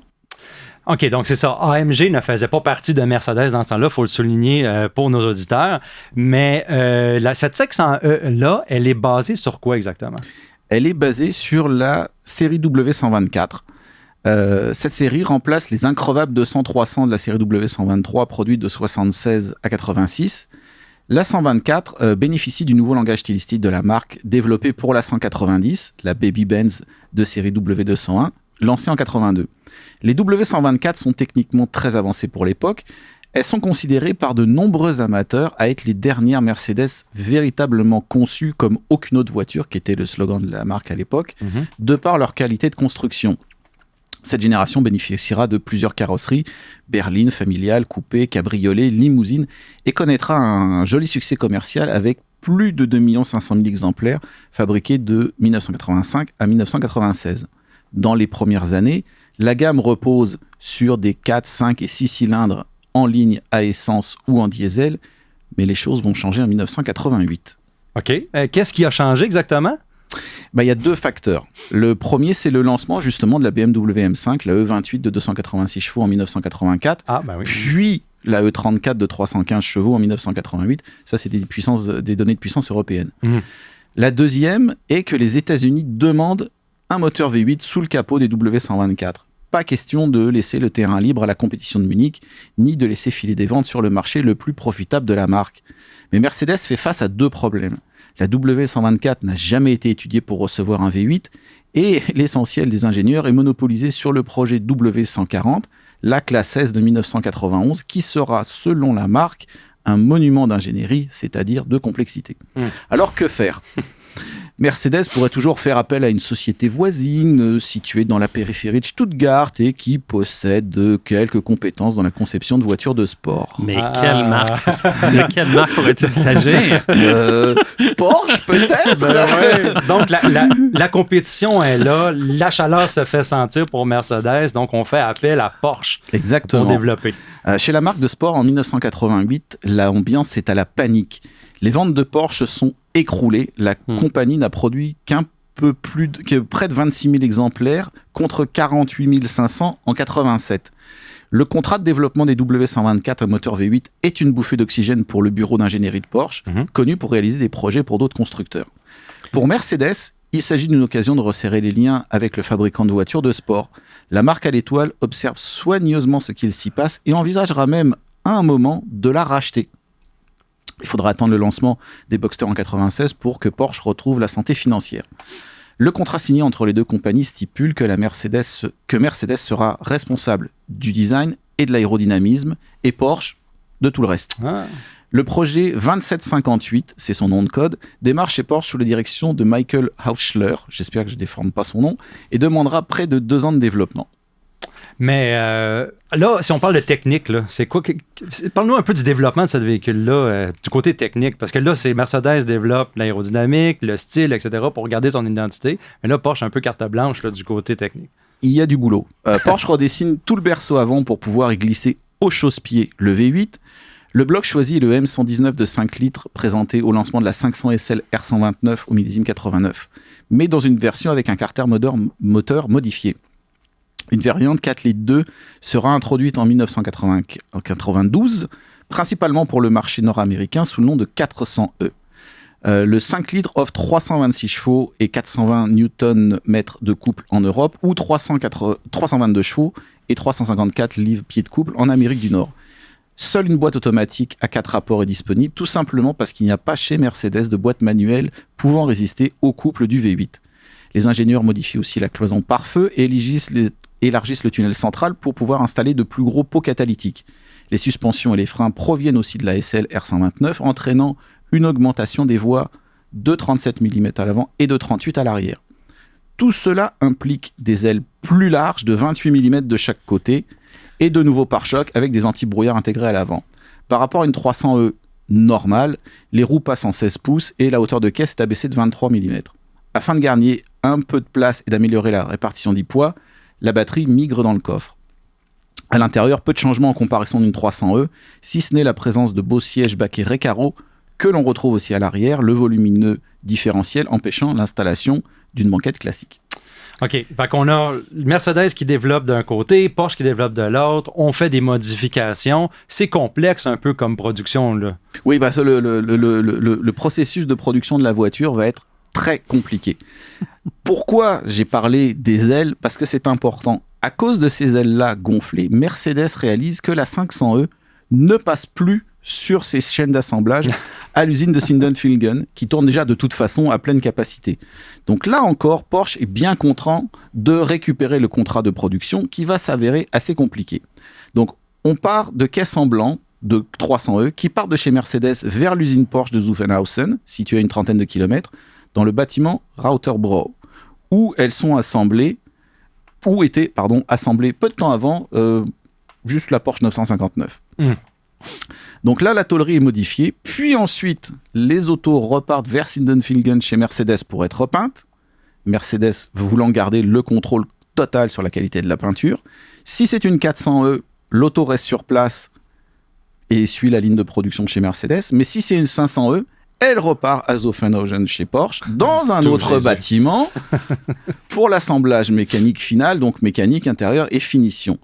OK, donc c'est ça. AMG ne faisait pas partie de Mercedes dans ce temps-là, il faut le souligner pour nos auditeurs. Mais cette 600E-là, elle est basée sur quoi exactement? Elle est basée sur la série W124. Cette série remplace les increvables 200-300 de la série W123, produite de 76 à 86. La 124 bénéficie du nouveau langage stylistique de la marque, développé pour la 190, la Baby Benz de série W201, lancée en 82. Les W124 sont techniquement très avancées pour l'époque. Elles sont considérées par de nombreux amateurs à être les dernières Mercedes véritablement conçues comme aucune autre voiture, qui était le slogan de la marque à l'époque, de par leur qualité de construction. Cette génération bénéficiera de plusieurs carrosseries, berlines, familiales, coupés, cabriolets, limousines, et connaîtra un joli succès commercial avec plus de 2 500 000 exemplaires fabriqués de 1985 à 1996. Dans les premières années, la gamme repose sur des 4, 5 et 6 cylindres en ligne à essence ou en diesel, mais les choses vont changer en 1988. OK. Qu'est-ce qui a changé exactement? Il y a 2 facteurs. Le premier, c'est le lancement justement de la BMW M5, la E28 de 286 chevaux en 1984, puis la E34 de 315 chevaux en 1988. Ça, c'est des données de puissance européenne. La deuxième est que les États-Unis demandent un moteur V8 sous le capot des W124. Pas question de laisser le terrain libre à la compétition de Munich, ni de laisser filer des ventes sur le marché le plus profitable de la marque. Mais Mercedes fait face à 2 problèmes. La W124 n'a jamais été étudiée pour recevoir un V8, et l'essentiel des ingénieurs est monopolisé sur le projet W140, la classe S de 1991, qui sera, selon la marque, un monument d'ingénierie, c'est-à-dire de complexité. Alors que faire ? Mercedes pourrait toujours faire appel à une société voisine située dans la périphérie de Stuttgart et qui possède quelques compétences dans la conception de voitures de sport. Mais quelle marque de quelle marque pourrait-il s'agir? Porsche, peut-être? Donc, la compétition est là, la chaleur se fait sentir pour Mercedes, donc on fait appel à Porsche. Exactement. Pour développer. Chez la marque de sport, en 1988, l'ambiance est à la panique. Les ventes de Porsche sont écroulées. La compagnie n'a produit que près de 26 000 exemplaires contre 48 500 en 87. Le contrat de développement des W124 à moteur V8 est une bouffée d'oxygène pour le bureau d'ingénierie de Porsche, connu pour réaliser des projets pour d'autres constructeurs. Pour Mercedes, il s'agit d'une occasion de resserrer les liens avec le fabricant de voitures de sport. La marque à l'étoile observe soigneusement ce qu'il s'y passe et envisagera même à un moment de la racheter. Il faudra attendre le lancement des Boxster en 96 pour que Porsche retrouve la santé financière. Le contrat signé entre les 2 compagnies stipule que Mercedes sera responsable du design et de l'aérodynamisme et Porsche de tout le reste. Le projet 2758, c'est son nom de code, démarre chez Porsche sous la direction de Michael Hauschler, j'espère que je ne déforme pas son nom, et demandera près de 2 ans de développement. Mais là, si on parle de technique, là, c'est quoi parle-nous un peu du développement de ce véhicule-là, du côté technique. Parce que là, c'est Mercedes développe l'aérodynamique, le style, etc. pour garder son identité. Mais là, Porsche un peu carte blanche là, du côté technique. Il y a du boulot. Porsche redessine tout le berceau avant pour pouvoir y glisser au chausse-pied le V8. Le bloc choisi est le M119 de 5 litres présenté au lancement de la 500 SL R129 au millésime 89, mais dans une version avec un carter moteur modifié. Une variante 4 litres 2 sera introduite en 1992, principalement pour le marché nord-américain sous le nom de 400E. Le 5 litres offre 326 chevaux et 420 Nm de couple en Europe, ou 322 chevaux et 354 livres-pieds de couple en Amérique du Nord. Seule une boîte automatique à 4 rapports est disponible, tout simplement parce qu'il n'y a pas chez Mercedes de boîte manuelle pouvant résister au couple du V8. Les ingénieurs modifient aussi la cloison pare-feu et élargissent le tunnel central pour pouvoir installer de plus gros pots catalytiques. Les suspensions et les freins proviennent aussi de la SL R129, entraînant une augmentation des voies de 37 mm à l'avant et de 38 à l'arrière. Tout cela implique des ailes plus larges de 28 mm de chaque côté et de nouveaux pare-chocs avec des anti-brouillard intégrés à l'avant. Par rapport à une 300e normale, les roues passent en 16 pouces et la hauteur de caisse est abaissée de 23 mm. Afin de gagner un peu de place et d'améliorer la répartition du poids, la batterie migre dans le coffre. À l'intérieur, peu de changements en comparaison d'une 300e, si ce n'est la présence de beaux sièges baquets Recaro que l'on retrouve aussi à l'arrière, le volumineux différentiel empêchant l'installation d'une banquette classique. OK. Fait qu'on a Mercedes qui développe d'un côté, Porsche qui développe de l'autre. On fait des modifications. C'est complexe un peu comme production, là. Oui, parce que le processus de production de la voiture va être très compliqué. Pourquoi j'ai parlé des ailes? Parce que c'est important. À cause de ces ailes-là gonflées, Mercedes réalise que la 500e ne passe plus sur ses chaînes d'assemblage à l'usine de Sindelfingen, qui tourne déjà de toute façon à pleine capacité. Donc là encore, Porsche est bien content de récupérer le contrat de production qui va s'avérer assez compliqué. Donc on part de caisses en blanc de 300e qui partent de chez Mercedes vers l'usine Porsche de Zuffenhausen, située à une trentaine de kilomètres, dans le bâtiment Rauterbrough, où elles sont assemblées, assemblées peu de temps avant, juste la Porsche 959. Donc là, la tôlerie est modifiée, puis ensuite, les autos repartent vers Sindelfingen chez Mercedes pour être repeintes, Mercedes voulant garder le contrôle total sur la qualité de la peinture. Si c'est une 400e, l'auto reste sur place et suit la ligne de production chez Mercedes, mais si c'est une 500e, elle repart à Zuffenhausen chez Porsche, dans un autre bâtiment, pour l'assemblage mécanique final, donc mécanique, intérieur et finition.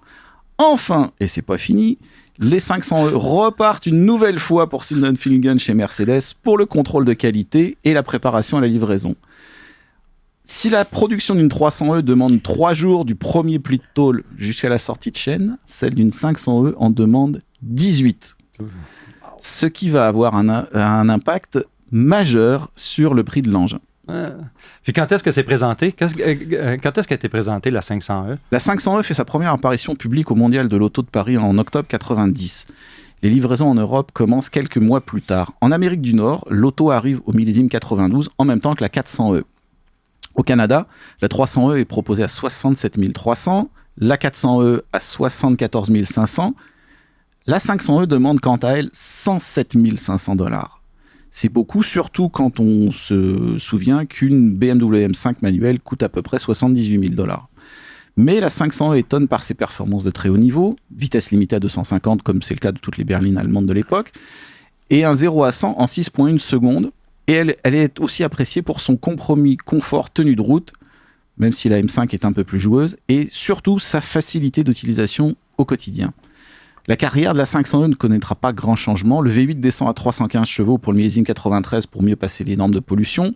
Enfin, et c'est pas fini, les 500e repartent une nouvelle fois pour Sindelfingen chez Mercedes pour le contrôle de qualité et la préparation à la livraison. Si la production d'une 300e demande 3 jours du premier pli de tôle jusqu'à la sortie de chaîne, celle d'une 500e en demande 18. Ce qui va avoir un impact majeur sur le prix de l'engin. Puis quand est-ce que c'est présenté? Quand est-ce qu'a été présentée la 500e? La 500e fait sa première apparition publique au Mondial de l'Auto de Paris en octobre 90. Les livraisons en Europe commencent quelques mois plus tard. En Amérique du Nord, l'auto arrive au millésime 92 en même temps que la 400e. Au Canada, la 300e est proposée à 67 300, la 400e à 74 500. La 500e demande quant à elle 107 500 $. C'est beaucoup, surtout quand on se souvient qu'une BMW M5 manuelle coûte à peu près 78 000 $. Mais la 500e étonne par ses performances de très haut niveau, vitesse limitée à 250 comme c'est le cas de toutes les berlines allemandes de l'époque, et un 0 à 100 en 6,1 secondes. Et elle est aussi appréciée pour son compromis confort tenue de route, même si la M5 est un peu plus joueuse, et surtout sa facilité d'utilisation au quotidien. La carrière de la 500e ne connaîtra pas grand changement. Le V8 descend à 315 chevaux pour le millésime 93 pour mieux passer les normes de pollution.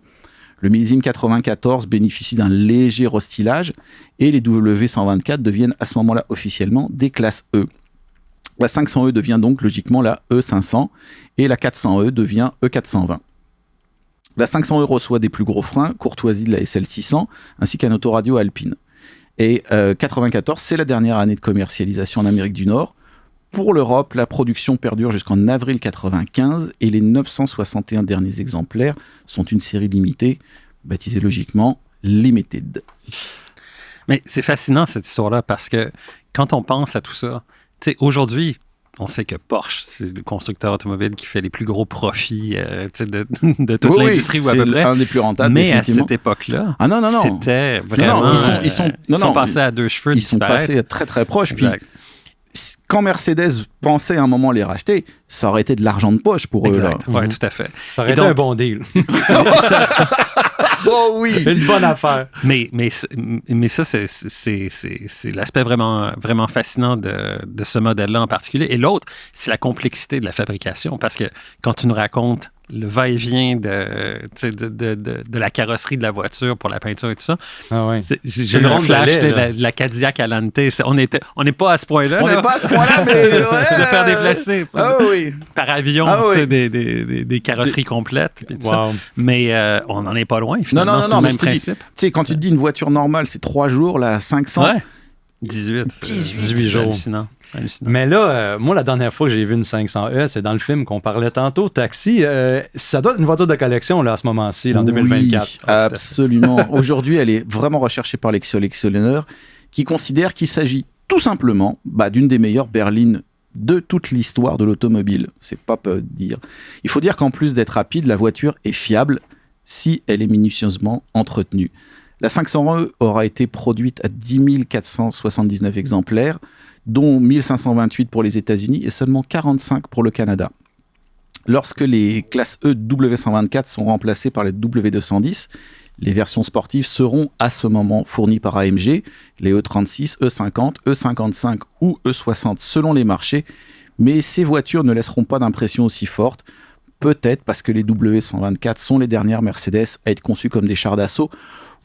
Le millésime 94 bénéficie d'un léger restylage et les W124 deviennent à ce moment-là officiellement des classes E. La 500e devient donc logiquement la E500 et la 400e devient E420. La 500e reçoit des plus gros freins, courtoisie de la SL600 ainsi qu'un autoradio Alpine. Et 94, c'est la dernière année de commercialisation en Amérique du Nord. Pour l'Europe, la production perdure jusqu'en avril 95 et les 961 derniers exemplaires sont une série limitée, baptisée logiquement Limited. Mais c'est fascinant cette histoire-là parce que quand on pense à tout ça, tu sais, aujourd'hui, on sait que Porsche, c'est le constructeur automobile qui fait les plus gros profits de toute l'industrie ou à peu près. C'est un des plus rentables. Mais à cette époque-là, c'était vraiment... Ils sont passés à deux cheveux Ils sont passés très très proches. Puis, quand Mercedes pensait à un moment les racheter, ça aurait été de l'argent de poche pour eux. Exact, oui, tout à fait. Ça aurait été un bon deal. Oh oui! Une bonne affaire. Mais ça, c'est l'aspect vraiment, vraiment fascinant de ce modèle-là en particulier. Et l'autre, c'est la complexité de la fabrication. Parce que quand tu nous racontes le va-et-vient de la carrosserie de la voiture pour la peinture et tout ça. Ah ouais. J'ai eu un flash de la Cadillac Alante. On n'est pas à ce point-là. On n'est pas à ce point-là, mais... de faire déplacer par avion des carrosseries complètes. Wow. Mais on n'en est pas loin, finalement. C'est le même principe. Tu sais, quand tu te dis une voiture normale, c'est 3 jours, la 500... Ouais. 18 jours. Hallucinant. Mais là, moi, la dernière fois que j'ai vu une 500E, c'est dans le film qu'on parlait tantôt, Taxi. Ça doit être une voiture de collection là, à ce moment-ci, en 2024. Oui, absolument. Aujourd'hui, elle est vraiment recherchée par les collectionneurs qui considèrent qu'il s'agit tout simplement d'une des meilleures berlines de toute l'histoire de l'automobile. C'est pas peu dire. Il faut dire qu'en plus d'être rapide, la voiture est fiable si elle est minutieusement entretenue. La 500e aura été produite à 10 479 exemplaires, dont 1528 pour les États-Unis et seulement 45 pour le Canada. Lorsque les classes E W124 sont remplacées par les W210, les versions sportives seront à ce moment fournies par AMG, les E36, E50, E55 ou E60 selon les marchés, mais ces voitures ne laisseront pas d'impression aussi forte, peut-être parce que les W124 sont les dernières Mercedes à être conçues comme des chars d'assaut,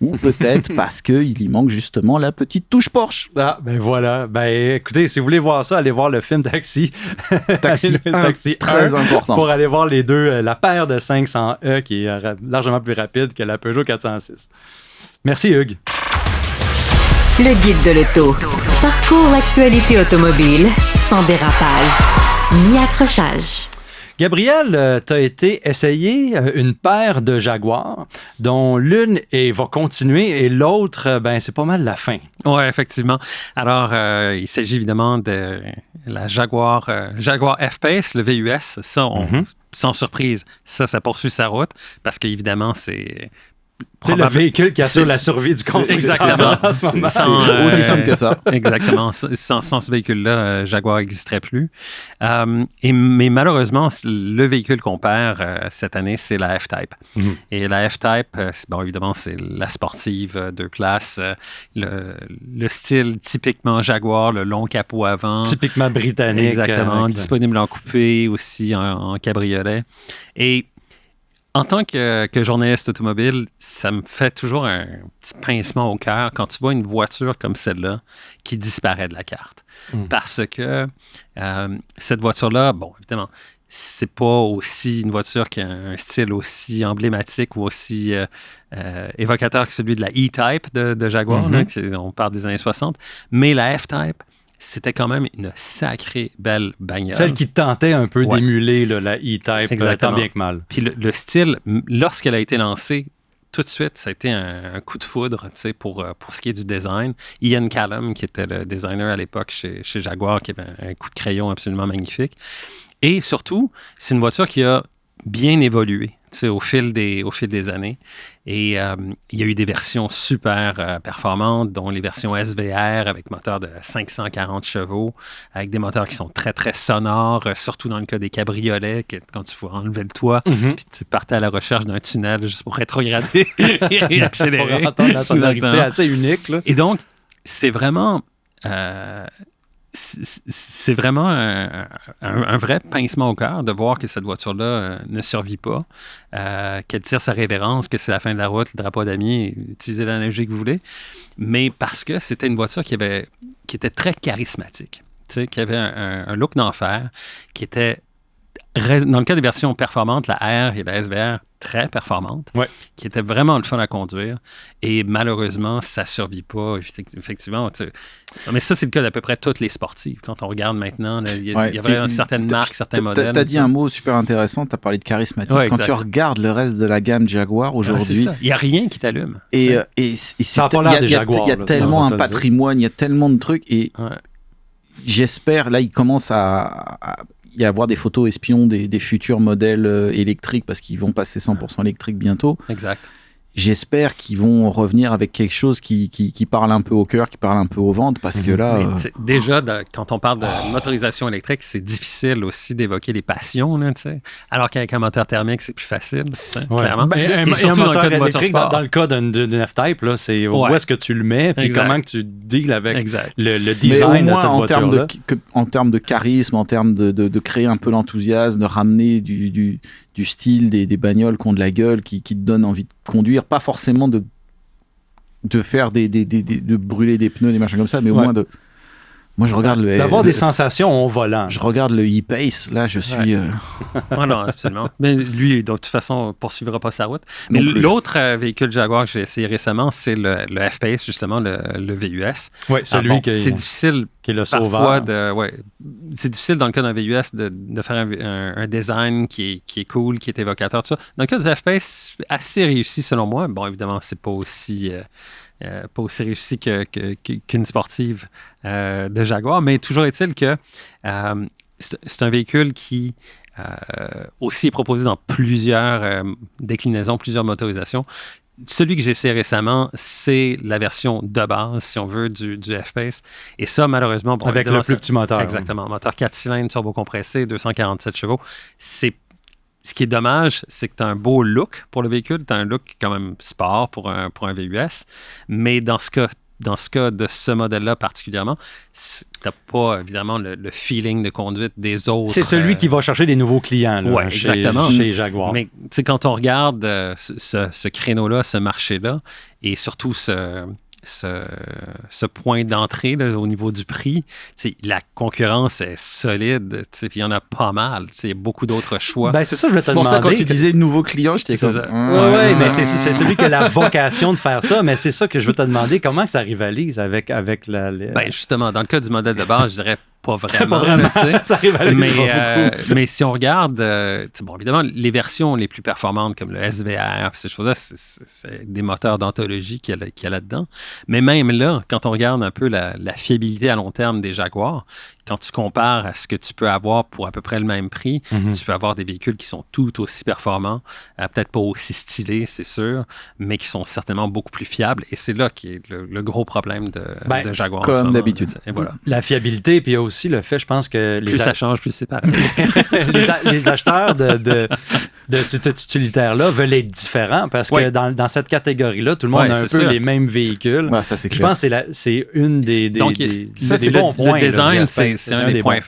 ou peut-être parce qu'il y manque justement la petite touche Porsche. Ah, ben voilà. Ben écoutez, si vous voulez voir ça, allez voir le film Taxi. Taxi 1, très important. Pour aller voir les deux, la paire de 500E qui est largement plus rapide que la Peugeot 406. Merci Hugues. Le guide de l'auto. Parcours l'actualité automobile sans dérapage ni accrochage. Gabriel, tu as été essayer une paire de Jaguar, dont l'une va continuer et l'autre, c'est pas mal la fin. Oui, effectivement. Alors, il s'agit évidemment de la Jaguar F-Pace, le VUS. Ça, sans surprise, ça poursuit sa route parce qu'évidemment, c'est... C'est le véhicule qui assure la survie du constructeur. Exactement. Aussi simple que ça. Exactement. Sans ce véhicule-là, Jaguar n'existerait plus. Mais malheureusement, le véhicule qu'on perd cette année, c'est la F-Type. Mm-hmm. Et la F-Type, évidemment, c'est la sportive, 2 places, le style typiquement Jaguar, le long capot avant. Typiquement britannique. Exactement. Disponible en coupé, aussi en cabriolet. Et en tant que journaliste automobile, ça me fait toujours un petit pincement au cœur quand tu vois une voiture comme celle-là qui disparaît de la carte. Parce que cette voiture-là, évidemment, c'est pas aussi une voiture qui a un style aussi emblématique ou aussi évocateur que celui de la E-Type de Jaguar. Mm-hmm. Là, on parle des années 60. Mais la F-Type, c'était quand même une sacrée belle bagnole. Celle qui tentait un peu d'émuler la E-Type, tant bien que mal. Puis le style, lorsqu'elle a été lancée, tout de suite, ça a été un coup de foudre pour ce qui est du design. Ian Callum, qui était le designer à l'époque chez Jaguar, qui avait un coup de crayon absolument magnifique. Et surtout, c'est une voiture qui a bien évolué au fil des années. Et il y a eu des versions super performantes, dont les versions SVR avec moteur de 540 chevaux, avec des moteurs qui sont très, très sonores, surtout dans le cas des cabriolets, quand tu faut enlever le toit, puis tu partais à la recherche d'un tunnel juste pour rétrograder et accélérer. Pour entendre la sonorité assez unique. Là. Et donc, c'est vraiment... c'est vraiment un vrai pincement au cœur de voir que cette voiture-là ne survit pas, qu'elle tire sa révérence, que c'est la fin de la route, le drapeau damier, utilisez l'analogie que vous voulez, mais parce que c'était une voiture qui était très charismatique, qui avait un look d'enfer, qui était, dans le cas des versions performantes, la R et la SVR, très performantes, qui était vraiment le fun à conduire. Et malheureusement, ça ne survit pas, effectivement. Mais ça, c'est le cas d'à peu près toutes les sportives. Quand on regarde maintenant, il y a vraiment certaines marques, certains modèles. Tu as dit un mot super intéressant, tu as parlé de charismatique. Quand tu regardes le reste de la gamme Jaguar aujourd'hui... il n'y a rien qui t'allume. Et ça n'a pas l'air des Jaguars. Il y a tellement un patrimoine, il y a tellement de trucs. Et j'espère, là, il commence à y avoir des photos espions des futurs modèles électriques parce qu'ils vont passer 100% électrique bientôt. Exact. J'espère qu'ils vont revenir avec quelque chose qui parle un peu au cœur, qui parle un peu au ventre, parce que là... Déjà, quand on parle de motorisation électrique, c'est difficile aussi d'évoquer les passions, là, alors qu'avec un moteur thermique, c'est plus facile, clairement. Et surtout dans le cas de voiture sport. Dans le cas d'une F-Type, là, c'est où est-ce que tu le mets, puis comment que tu deals avec le design de cette voiture-là. En termes de charisme, en termes de créer un peu l'enthousiasme, de ramener du style des bagnoles qui ont de la gueule, qui te donnent envie de conduire, pas forcément de faire de brûler des pneus, des machins comme ça, mais au moins de... Moi, je regarde d'avoir des sensations au volant. Je regarde le E-Pace, là, je suis... non, absolument. Mais lui, de toute façon, ne poursuivra pas sa route. Mais l'autre véhicule Jaguar que j'ai essayé récemment, c'est le F-Pace, justement, le VUS. Oui, celui qui c'est difficile qui est le parfois sauveur. c'est difficile dans le cas d'un VUS de faire un design qui est cool, qui est évocateur, tout ça. Dans le cas du F-Pace, assez réussi selon moi. Bon, évidemment, c'est pas aussi pas aussi réussie qu'une sportive de Jaguar, mais toujours est-il que c'est un véhicule qui aussi est proposé dans plusieurs déclinaisons, plusieurs motorisations. Celui que j'ai essayé récemment, c'est la version de base, si on veut, du F-Pace. Et ça, malheureusement... Bon, avec le plus petit moteur. Exactement. Moteur 4 cylindres, turbocompressé, 247 chevaux. Ce qui est dommage, c'est que tu as un beau look pour le véhicule. Tu as un look quand même sport pour un VUS. Mais dans ce cas de ce modèle-là particulièrement, tu n'as pas, évidemment, le feeling de conduite des autres. C'est celui qui va chercher des nouveaux clients oui, exactement. Chez Jaguar. Mais quand on regarde ce créneau-là, ce marché-là, et surtout ce point d'entrée là, au niveau du prix, la concurrence est solide, puis il y en a pas mal. Il y a beaucoup d'autres choix. Ben, c'est ça, je voulais te demander. C'est pour ça, quand tu disais nouveaux clients, j'étais comme... Oui, mais c'est celui qui a la vocation de faire ça, mais c'est ça que je veux te demander. Comment que ça rivalise avec la... Ben, justement, dans le cas du modèle de base, je dirais pas vraiment. Pas vraiment. Ça rivalise mais si on regarde, bon, évidemment, les versions les plus performantes comme le SVR, ces choses-là, c'est des moteurs d'anthologie qu'il y a là-dedans. Mais même là, quand on regarde un peu la fiabilité à long terme des Jaguars, quand tu compares à ce que tu peux avoir pour à peu près le même prix, tu peux avoir des véhicules qui sont tout aussi performants, peut-être pas aussi stylés, c'est sûr, mais qui sont certainement beaucoup plus fiables. Et c'est là qui est le gros problème de Jaguar. Comme d'habitude. Et voilà. La fiabilité, puis il y a aussi le fait, je pense que... Plus ça change, plus c'est pareil. les acheteurs de cet utilitaire-là veulent être différents parce que dans cette catégorie-là, tout le monde a un peu les mêmes véhicules. Ouais, ça, c'est clair. Je pense que c'est une des Donc, ça, des bons points. Le design, c'est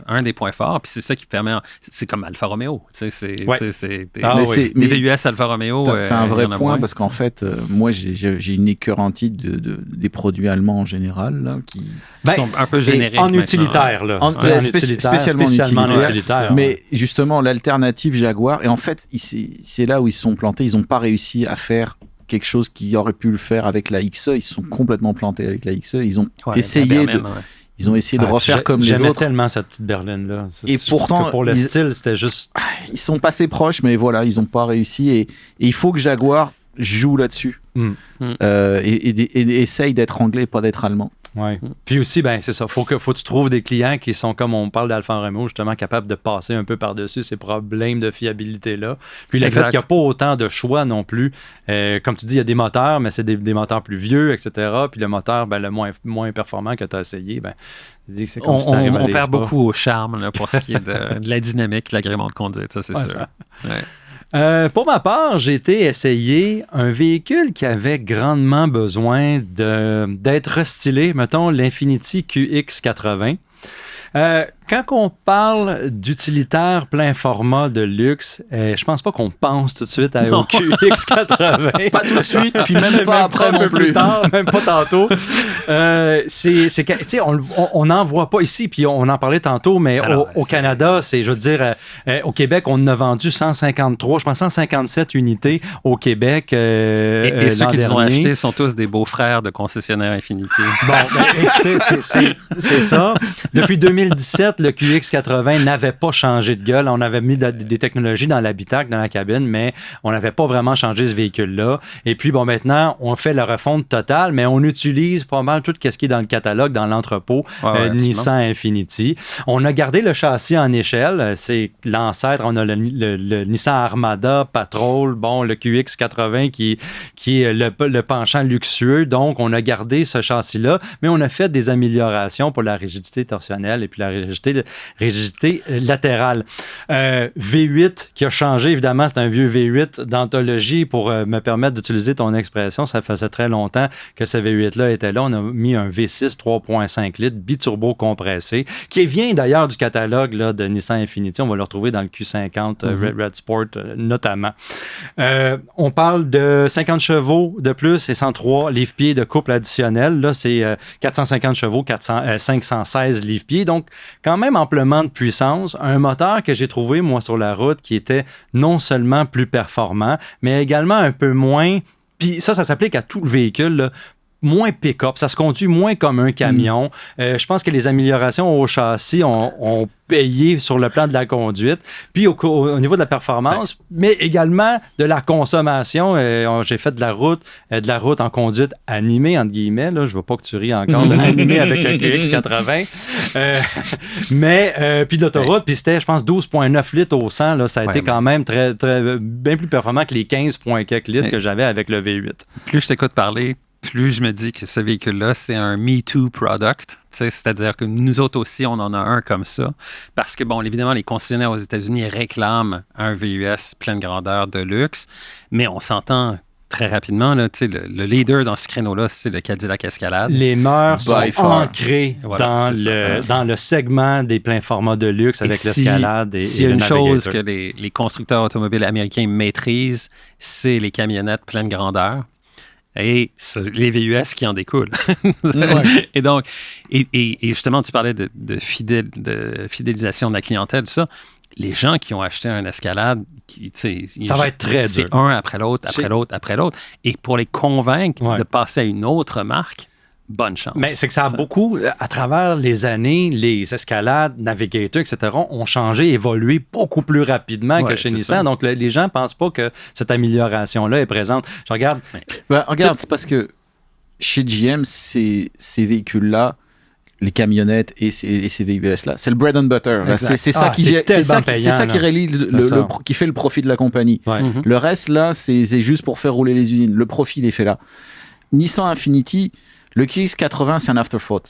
un des points forts, puis c'est ça qui permet... C'est comme Alfa Romeo. C'est des VUS Alfa Romeo. T'as un vrai point, parce qu'en fait, moi, j'ai une écœurantite des produits allemands en général, là, qui sont un peu génériques. En utilitaire, là. Spécialement en utilitaire. Mais justement, l'alternative Jaguar, et en fait, c'est là où ils se sont plantés. Ils n'ont pas réussi à faire quelque chose qui aurait pu le faire avec la XE. Ils se sont complètement plantés avec la XE. Ils ont essayé de... Ils ont essayé de refaire comme les autres. J'aimais tellement cette petite berline-là. Et pourtant, pour le style, c'était juste... Ils sont passés proches, mais voilà, ils n'ont pas réussi. Et il faut que Jaguar joue là-dessus. Et essaye d'être anglais, pas d'être allemand. Ouais. Puis aussi, ben c'est ça. Faut que tu trouves des clients qui sont, comme on parle d'Alfa Romeo, justement, capables de passer un peu par-dessus ces problèmes de fiabilité-là. Puis le fait qu'il n'y a pas autant de choix non plus. Comme tu dis, il y a des moteurs, mais c'est des moteurs plus vieux, etc. Puis le moteur, ben, le moins performant que tu as essayé, ben, c'est comme ça on perd beaucoup au charme là, pour ce qui est de la dynamique, l'agrément de conduite, ça c'est sûr. Ouais. Pour ma part, j'ai été essayer un véhicule qui avait grandement besoin d'être restylé, mettons l'Infiniti QX80. Quand on parle d'utilitaire plein format de luxe, je pense pas qu'on pense tout de suite au QX80. Pas tout de suite, puis même pas après non plus. Plus tard, même pas tantôt. On n'en voit pas ici, puis on en parlait tantôt, mais au Canada, je veux dire, au Québec, on en a vendu 153, je pense 157 unités au Québec. Et ceux qui les ont achetés sont tous des beaux-frères de concessionnaires Infiniti. Bon, écoutez, c'est ça. Depuis 2017, le QX80 n'avait pas changé de gueule. On avait mis des technologies dans l'habitacle, dans la cabine, mais on n'avait pas vraiment changé ce véhicule-là. Et puis, bon, maintenant, on fait la refonte totale, mais on utilise pas mal tout ce qui est dans le catalogue, dans l'entrepôt Nissan Infiniti. On a gardé le châssis en échelle. C'est l'ancêtre. On a le Nissan Armada Patrol, bon, le QX80 qui est le penchant luxueux. Donc, on a gardé ce châssis-là, mais on a fait des améliorations pour la rigidité torsionnelle et puis la rigidité latérale. V8 qui a changé, évidemment, c'est un vieux V8 d'anthologie pour me permettre d'utiliser ton expression. Ça faisait très longtemps que ce V8-là était là. On a mis un V6 3.5 litres biturbo compressé qui vient d'ailleurs du catalogue là, de Nissan Infiniti. On va le retrouver dans le Q50 Red Sport notamment. On parle de 50 chevaux de plus et 103 livres-pieds de couple additionnel. Là, c'est 450 chevaux, 516 livres-pieds. Donc, quand même amplement de puissance. Un moteur que j'ai trouvé, moi, sur la route, qui était non seulement plus performant, mais également un peu moins... Puis ça s'applique à tout le véhicule, là, moins pick-up, ça se conduit moins comme un camion. Je pense que les améliorations au châssis ont payé sur le plan de la conduite, puis au niveau de la performance, mais également de la consommation. J'ai fait de la route en conduite animée, entre guillemets. Là, je ne veux pas que tu ris encore de animée avec un QX80. Puis de l'autoroute, puis c'était, je pense, 12,9 litres au 100. Là, ça a été quand même très, très, bien plus performant que les 15 quelques litres que j'avais avec le V8. Plus je t'écoute parler, plus je me dis que ce véhicule-là, c'est un Me Too product. C'est-à-dire que nous autres aussi, on en a un comme ça. Parce que, bon, évidemment, les concessionnaires aux États-Unis réclament un VUS pleine grandeur de luxe, mais on s'entend très rapidement, là, le leader dans ce créneau-là, c'est le Cadillac Escalade. Les mœurs sont ancrées voilà, dans le segment des pleins formats de luxe avec l'Escalade s'il y a une chose que les constructeurs automobiles américains maîtrisent, c'est les camionnettes pleine grandeur. Et les VUS qui en découlent. Et donc, et justement, tu parlais de fidélisation de la clientèle, tout ça. Les gens qui ont acheté un Escalade, ça va être très dur. C'est un après l'autre, après l'autre, après l'autre. Et pour les convaincre de passer à une autre marque, bonne chance. Mais c'est que ça a beaucoup, à travers les années, les Escalades, Navigator, etc., ont changé, évolué beaucoup plus rapidement que chez Nissan. Donc, les gens ne pensent pas que cette amélioration-là est présente. Je regarde. Regarde, c'est parce que chez GM, ces véhicules-là, les camionnettes et ces VUS-là, c'est le bread and butter. C'est ça qui fait le profit de la compagnie. Ouais. Le reste, là, c'est juste pour faire rouler les usines. Le profit, il est fait là. Nissan Infiniti, le QX80, c'est un afterthought.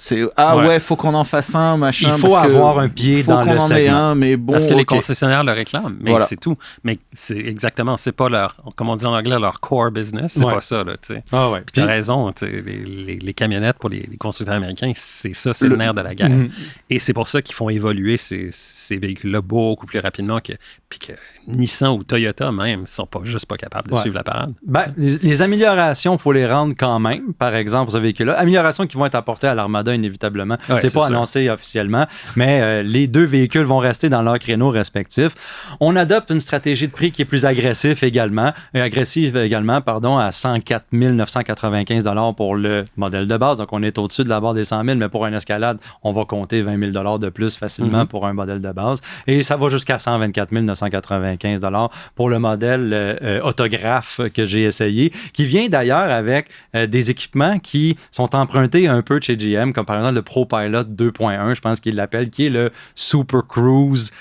Faut qu'on en fasse un, machin. Il faut avoir un pied dans le segment. Mais bon, parce que les concessionnaires le réclament, mais c'est tout. Mais c'est exactement, c'est pas leur, comme on dit en anglais, leur core business. C'est pas ça, là, tu sais. Puis tu as raison, les camionnettes pour les constructeurs américains, c'est ça, c'est le nerf de la guerre. Et c'est pour ça qu'ils font évoluer ces véhicules-là beaucoup plus rapidement que Nissan ou Toyota même ne sont juste pas capables de suivre la parade. Les améliorations, il faut les rendre quand même, par exemple, ce véhicule-là. Améliorations qui vont être apportées à l'Armada, inévitablement. C'est pas annoncé officiellement, mais les deux véhicules vont rester dans leurs créneaux respectifs. On adopte une stratégie de prix qui est plus agressive également, à 104 995 $ pour le modèle de base. Donc, on est au-dessus de la barre des 100 000, mais pour un Escalade, on va compter 20 000 $ de plus facilement pour un modèle de base. Et ça va jusqu'à 124 995 $ pour le modèle autographe que j'ai essayé, qui vient d'ailleurs avec des équipements qui sont empruntés un peu de chez GM, comme par exemple le ProPilot 2.1, je pense qu'il l'appelle, qui est le Super Cruise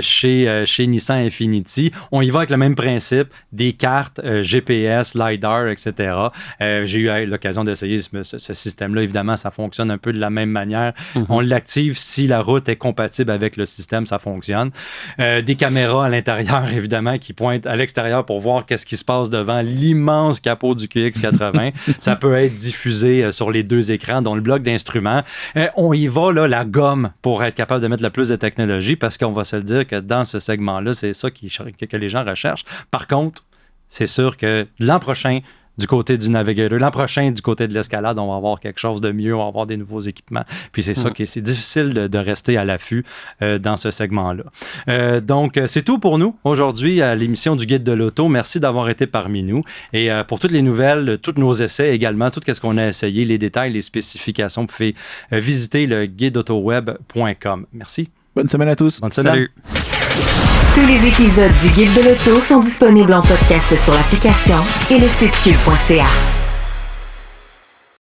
chez Nissan Infiniti. On y va avec le même principe, des cartes GPS, LiDAR, etc. J'ai eu l'occasion d'essayer ce système-là. Évidemment, ça fonctionne un peu de la même manière. On l'active si la route est compatible avec le système, ça fonctionne. Des caméras à l'intérieur, évidemment, qui pointent à l'extérieur pour voir qu'est-ce qui se passe devant l'immense capot du QX80. Ça peut être diffusé sur les deux écrans, dont le bloc d'instruments. On y va, là, la gomme, pour être capable de mettre le plus de technologie, parce qu'on va se le dire que dans ce segment-là, c'est ça que les gens recherchent. Par contre, c'est sûr que l'an prochain, du côté du Navigator, l'an prochain, du côté de l'Escalade, on va avoir quelque chose de mieux, on va avoir des nouveaux équipements. Puis c'est ça qui c'est difficile de rester à l'affût dans ce segment-là. Donc, c'est tout pour nous aujourd'hui à l'émission du Guide de l'Auto. Merci d'avoir été parmi nous. Et pour toutes les nouvelles, tous nos essais également, tout ce qu'on a essayé, les détails, les spécifications, vous pouvez visiter le guideautoweb.com. Merci. Bonne semaine à tous. Bonne semaine. Salut. Tous les épisodes du Guide de l'Auto sont disponibles en podcast sur l'application et le site cube.ca.